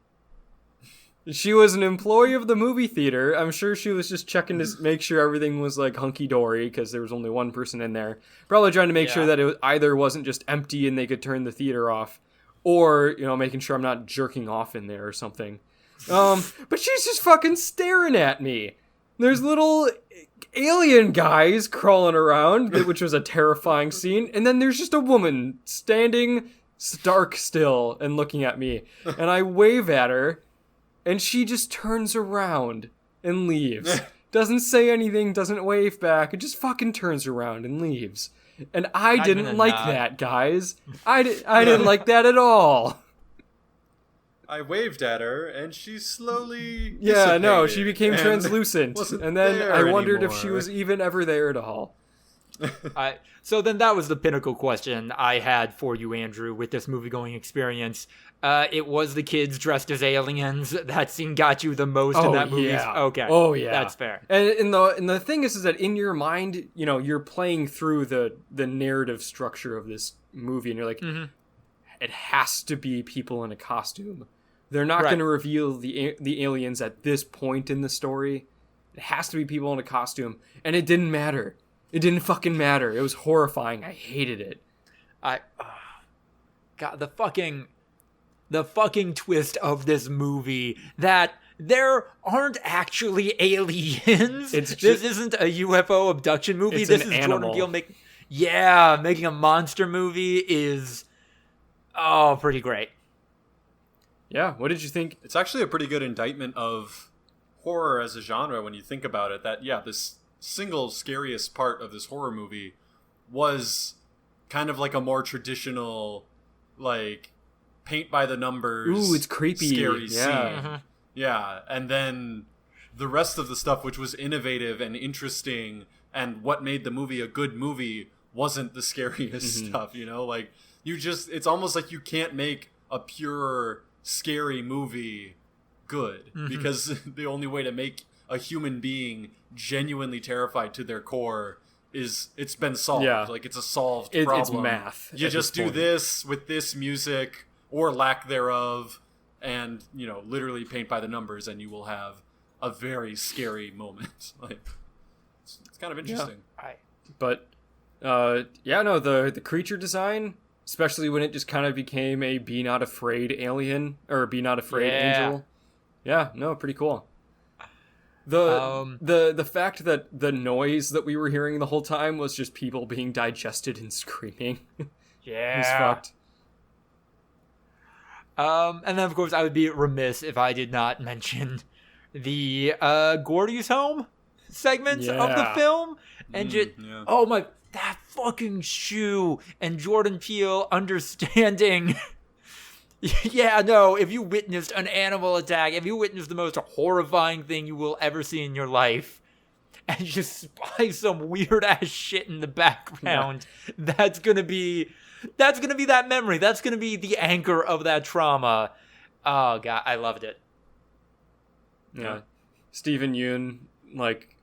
She was an employee of the movie theater. I'm sure she was just checking to make sure everything was like hunky-dory because there was only one person in there. Probably trying to make sure that it either wasn't just empty and they could turn the theater off, or, making sure I'm not jerking off in there or something. But she's just fucking staring at me. There's little alien guys crawling around, which was a terrifying scene. And then there's just a woman standing stark still and looking at me. And I wave at her, and she just turns around and leaves. Doesn't say anything, doesn't wave back. It just fucking turns around and leaves. And I didn't like that, guys. I didn't like that at all. I waved at her, and she slowly Yeah, no, she dissipated became and translucent. wasn't And then there I wondered if anymore. she was even ever there at all. So then that was the pinnacle question I had for you, Andrew, with this movie-going experience. It was the kids dressed as aliens. That scene got you the most in that movie. Yeah. Okay. Oh, yeah. That's fair. And the thing is that in your mind, you're playing through the narrative structure of this movie, and you're like, it has to be people in a costume, they're not Right. going to reveal the aliens at this point in the story. It has to be people in a costume, and it didn't matter. It didn't fucking matter. It was horrifying. I hated it. God, the fucking twist of this movie that there aren't actually aliens. This isn't a UFO abduction movie. It's This an is animal. Jordan Peele making a monster movie is pretty great. Yeah, what did you think? It's actually a pretty good indictment of horror as a genre when you think about it. That this single scariest part of this horror movie was kind of like a more traditional, like, paint by the numbers. Ooh, it's creepy. Scary Yeah. scene. Mm-hmm. Yeah, and then the rest of the stuff, which was innovative and interesting, and what made the movie a good movie, wasn't the scariest stuff. You know, like it's almost like you can't make a pure scary movie good because the only way to make a human being genuinely terrified to their core is it's been solved. Yeah. Like it's a solved It's problem. math. You at just this do point. this with this music or lack thereof, and literally paint by the numbers, and you will have a very scary moment. Like it's kind of interesting. But the creature design, especially when it just kind of became a be not afraid alien or be not afraid angel. Yeah, no, pretty cool. The fact that the noise that we were hearing the whole time was just people being digested and screaming. Yeah. It was fucked. And then of course I would be remiss if I did not mention the Gordy's home segments of the film, and that fucking shoe and Jordan Peele understanding. If you witnessed an animal attack, if you witnessed the most horrifying thing you will ever see in your life, and just spy some weird ass shit in the background, that's gonna be that memory. That's gonna be the anchor of that trauma. Oh god, I loved it. Yeah. Stephen Yeun, like,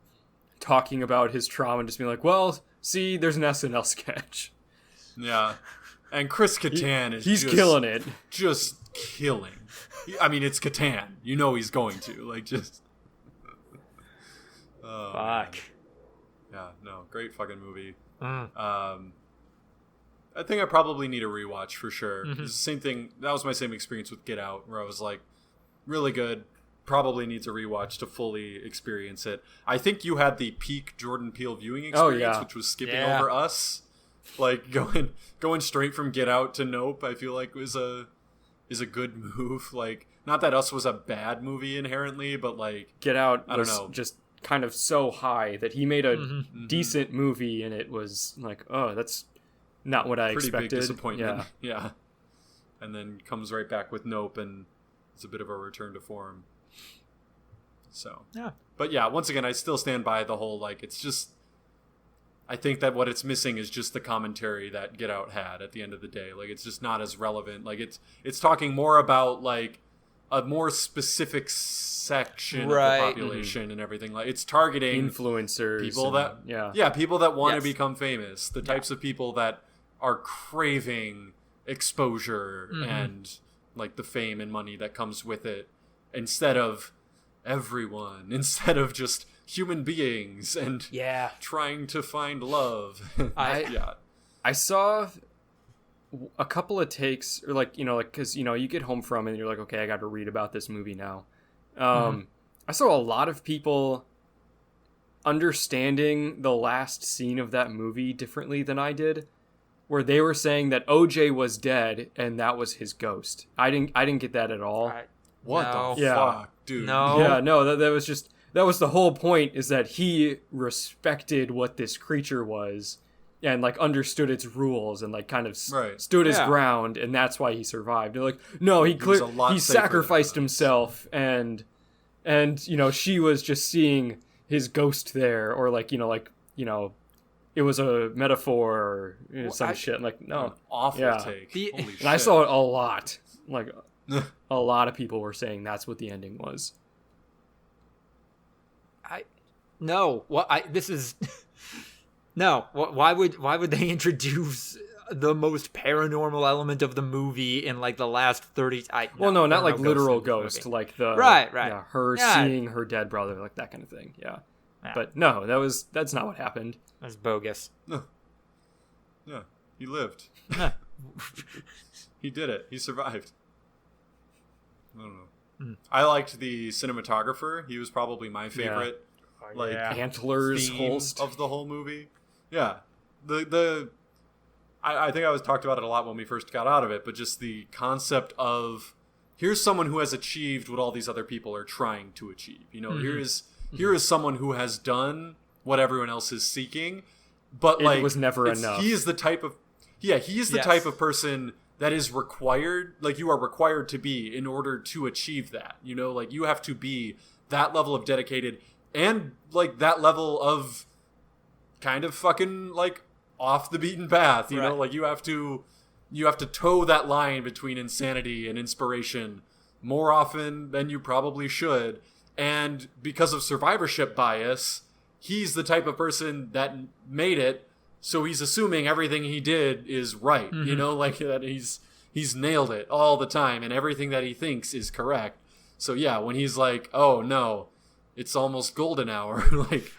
talking about his trauma and just being like, well, see, there's an SNL sketch. Yeah. And Chris Kattan He's killing it. Just killing. I mean, it's Kattan. You know he's going to. Like, just... Oh, Fuck. man. Yeah, no, great fucking movie. Mm. I think I probably need a rewatch for sure. It's the same thing. That was my same experience with Get Out, where I was like, really good. Probably needs a rewatch to fully experience it. I think you had the peak Jordan Peele viewing experience, which was skipping over Us. Like going straight from Get Out to Nope, I feel like is a good move. Like, not that Us was a bad movie inherently, but like Get Out I don't was know. just kind of so high that he made a decent movie, and it was like, oh, that's not what I pretty expected. big disappointment. Yeah. And then comes right back with Nope, and it's a bit of a return to form. So but yeah, once again, I still stand by the whole, like, it's just, I think that what it's missing is just the commentary that Get Out had at the end of the day. Like, it's just not as relevant. Like, it's talking more about, like, a more specific section of the population and everything. Like, it's targeting influencers, people that people that want to become famous, the types of people that are craving exposure and like the fame and money that comes with it, instead of everyone, instead of just human beings and trying to find love. I saw a couple of takes, or like, because you get home from it and you're like, okay, I got to read about this movie now. I saw a lot of people understanding the last scene of that movie differently than I did, where they were saying that OJ was dead and that was his ghost. I didn't get that at all. What the fuck, dude? No. Yeah, no, that was the whole point, is that he respected what this creature was and like understood its rules and like kind of stood his ground, and that's why he survived. They're like, no, he sacrificed himself, and she was just seeing his ghost there, or it was a metaphor or some shit. Like, no, awful take. Holy shit. I saw it a lot. Like, a lot of people were saying that's what the ending was. No. Why would they introduce the most paranormal element of the movie in like the last 30. No, not like no literal ghost, ghost, like the right. Yeah, her seeing her dead brother, like that kind of thing. Yeah. But no, that's not what happened. That's bogus. No. Yeah, he lived. He did it. He survived. I don't know. I liked the cinematographer. He was probably my favorite. Antlers theme host of the whole movie. Yeah, I think I was talked about it a lot when we first got out of it, but just the concept of here's someone who has achieved what all these other people are trying to achieve. You know, here is someone who has done what everyone else is seeking, but it was never enough. He is the type of type of person that is required, like you are required to be in order to achieve that. You know, like you have to be that level of dedicated and like that level of kind of fucking like off the beaten path. You know, like you have to toe that line between insanity and inspiration more often than you probably should. And because of survivorship bias, he's the type of person that made it. So he's assuming everything he did is right, you know, like that he's nailed it all the time and everything that he thinks is correct. So yeah, when he's like, oh no, it's almost golden hour, like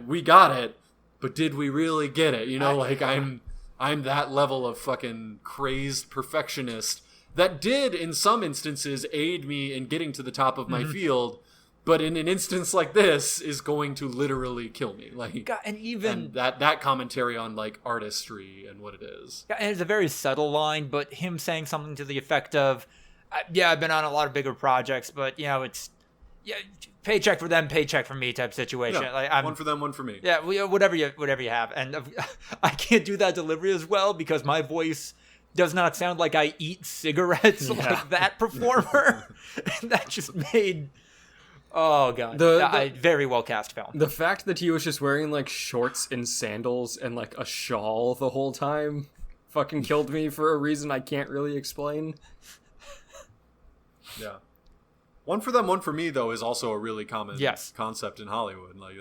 we got it, but did we really get it? You know, like I'm that level of fucking crazed perfectionist that did in some instances aid me in getting to the top of my field. But in an instance like this, is going to literally kill me. Like, God, and that commentary on like artistry and what it is. Yeah, and it's a very subtle line, but him saying something to the effect of, I've been on a lot of bigger projects, but you know, it's paycheck for them, paycheck for me type situation. Yeah, like one for them, one for me. Yeah, whatever you have, and I can't do that delivery as well because my voice does not sound like I eat cigarettes like that performer. And that just made. Oh god, very well cast film. The fact that he was just wearing like shorts and sandals and like a shawl the whole time fucking killed me for a reason I can't really explain. Yeah. One for them, one for me though is also a really common concept in Hollywood. Like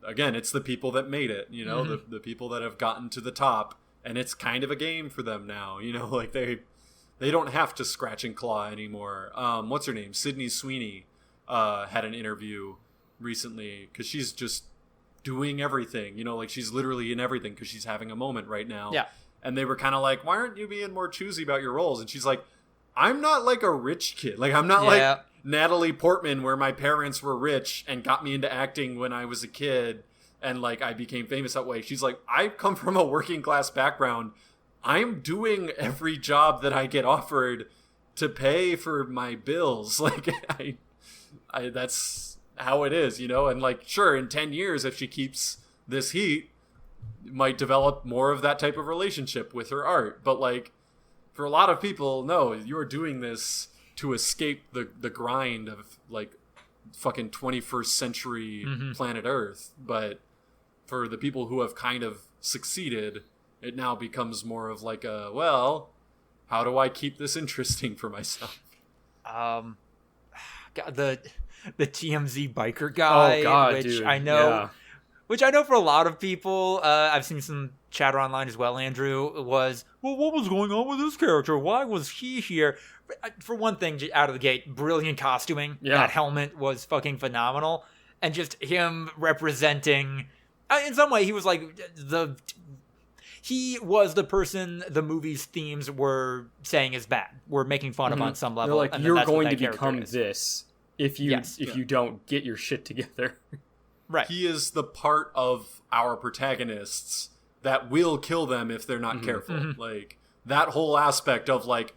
again, it's the people that made it, you know, the people that have gotten to the top, and it's kind of a game for them now, you know, like they don't have to scratch and claw anymore. What's her name? Sydney Sweeney. Had an interview recently because she's just doing everything, you know, like she's literally in everything because she's having a moment right now. Yeah. And they were kind of like, why aren't you being more choosy about your roles? And she's like, I'm not like a rich kid. Like, I'm not like Natalie Portman where my parents were rich and got me into acting when I was a kid and like I became famous that way. She's like, I come from a working class background. I'm doing every job that I get offered to pay for my bills. Like, that's how it is, you know? And like, sure, in 10 years, if she keeps this heat, might develop more of that type of relationship with her art. But like, for a lot of people, no, you're doing this to escape the grind of like fucking 21st century planet Earth. But for the people who have kind of succeeded, it now becomes more of like a, well, how do I keep this interesting for myself? God, the TMZ biker guy, which I know, which I know for a lot of people, I've seen some chatter online as well, Andrew, was, well, what was going on with this character? Why was he here? For one thing, out of the gate, brilliant costuming. Yeah. That helmet was fucking phenomenal. And just him representing, in some way, he was like he was the person the movie's themes were saying is bad. Were making fun of on some level. They're like, and you're going to become this if you don't get your shit together. Right. He is the part of our protagonists that will kill them if they're not careful. Like, that whole aspect of like,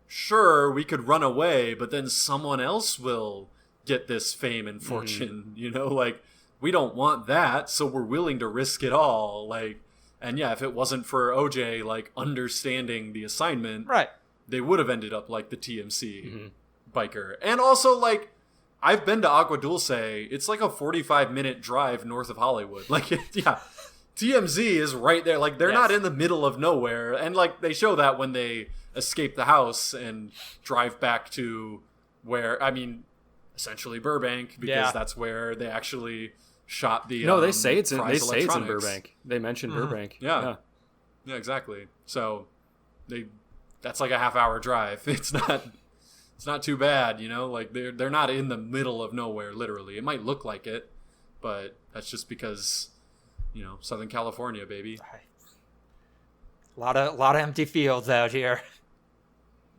sure, we could run away, but then someone else will get this fame and fortune, you know? Like, we don't want that, so we're willing to risk it all. Like, and yeah, if it wasn't for OJ, like, understanding the assignment, right, they would have ended up like the TMC biker. And also, like, I've been to Agua Dulce. It's like a 45-minute drive north of Hollywood. Like, yeah, TMZ is right there. Like, they're not in the middle of nowhere. And, like, they show that when they escape the house and drive back to where, I mean, essentially Burbank, because that's where they actually shot the No, they say it's in Burbank. They mentioned Burbank. Yeah. Yeah, exactly. So that's like a half-hour drive. It's not too bad, you know? Like they're not in the middle of nowhere, literally. It might look like it, but that's just because, you know, Southern California, baby. A lot of empty fields out here.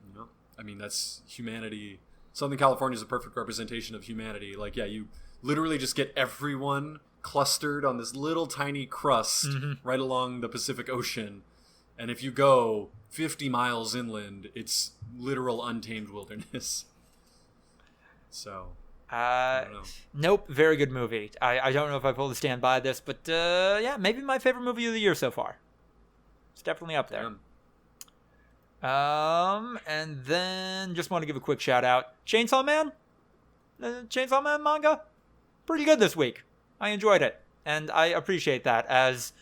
You know? I mean, that's humanity. Southern California is a perfect representation of humanity. Like, yeah, you literally just get everyone clustered on this little tiny crust right along the Pacific Ocean. And if you go 50 miles inland, it's literal untamed wilderness. So, I don't know. Nope, very good movie. I don't know if I fully stand by this, but yeah, maybe my favorite movie of the year so far. It's definitely up there. And then just want to give a quick shout out. Chainsaw Man? Chainsaw Man manga? Pretty good this week. I enjoyed it. And I appreciate that as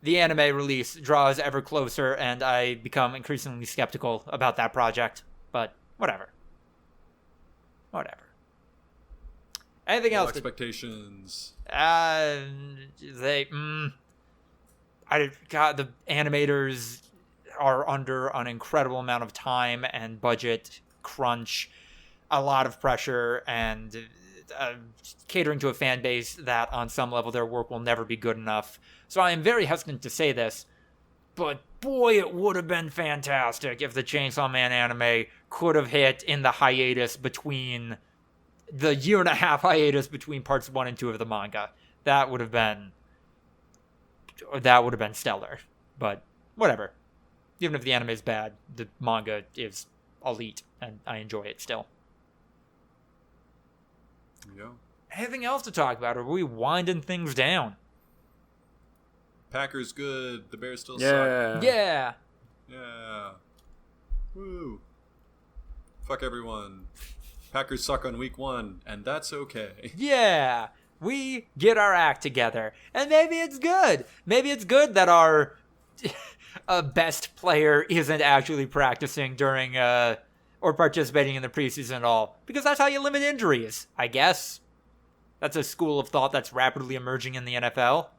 the anime release draws ever closer and I become increasingly skeptical about that project. But whatever. Anything else? Expectations. The animators are under an incredible amount of time and budget crunch, a lot of pressure, and catering to a fan base that on some level their work will never be good enough. So I am very hesitant to say this, but boy, it would have been fantastic if the Chainsaw Man anime could have hit in the hiatus between the 1.5 year hiatus between parts 1 and 2 of the manga. That would have been stellar. But whatever. Even if the anime is bad, the manga is elite, and I enjoy it still. Yeah. Anything else to talk about, or are we winding things down? Packers good. The Bears still Yeah. Yeah. Yeah. Woo. Fuck everyone. Packers suck on week 1, and that's okay. Yeah. We get our act together. And maybe it's good. Maybe it's good that our best player isn't actually practicing during or participating in the preseason at all. Because that's how you limit injuries, I guess. That's a school of thought that's rapidly emerging in the NFL.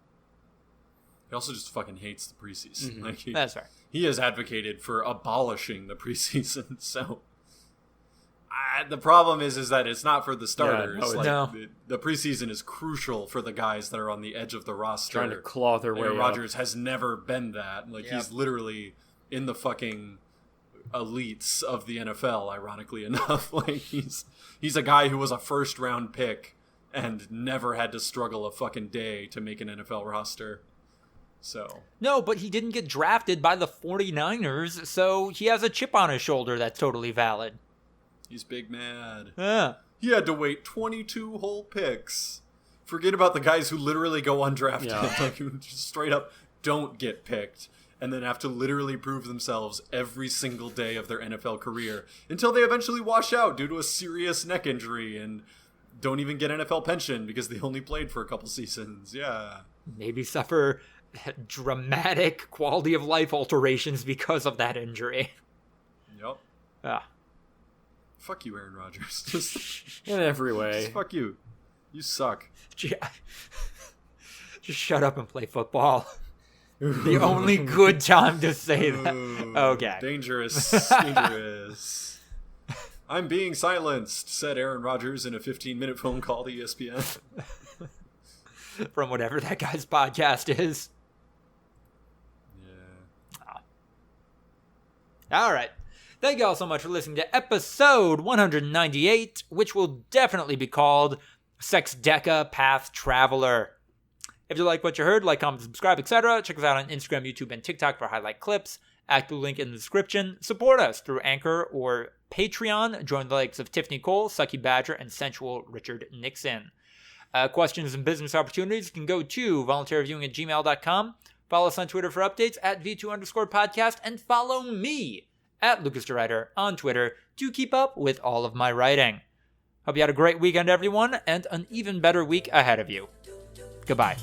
He also just fucking hates the preseason. Mm-hmm. Like That's fair. He has advocated for abolishing the preseason, so... the problem is that it's not for the starters. No. The preseason is crucial for the guys that are on the edge of the roster. Trying to claw their way Aaron up. Rodgers has never been that. Like, he's literally in the fucking elites of the NFL, ironically enough. Like, he's a guy who was a first-round pick and never had to struggle a fucking day to make an NFL roster. So... No, but he didn't get drafted by the 49ers, so he has a chip on his shoulder that's totally valid. He's big mad. Yeah. He had to wait 22 whole picks. Forget about the guys who literally go undrafted. Yeah. Like, who just straight up don't get picked and then have to literally prove themselves every single day of their NFL career until they eventually wash out due to a serious neck injury and don't even get NFL pension because they only played for a couple seasons. Yeah. Maybe suffer dramatic quality of life alterations because of that injury. Yep. Ah. Fuck you, Aaron Rodgers. Just In every way. fuck you. You suck. Just shut up and play football. The only good time to say that. Okay. Dangerous. Dangerous. I'm being silenced, said Aaron Rodgers in a 15-minute phone call to ESPN. From whatever that guy's podcast is. Yeah. All right. Thank you all so much for listening to episode 198, which will definitely be called Sexdeca Path Traveler. If you like what you heard, like, comment, subscribe, etc., check us out on Instagram, YouTube, and TikTok for highlight clips. ActBlue link in the description. Support us through Anchor or Patreon. Join the likes of Tiffany Cole, Sucky Badger, and Sensual Richard Nixon. Questions and business opportunities can go to voluntaryviewing@gmail.com. Follow us on Twitter for updates at V2_podcast, and follow me at Lucas DeRider on Twitter to keep up with all of my writing. Hope you had a great weekend, everyone, and an even better week ahead of you. Goodbye.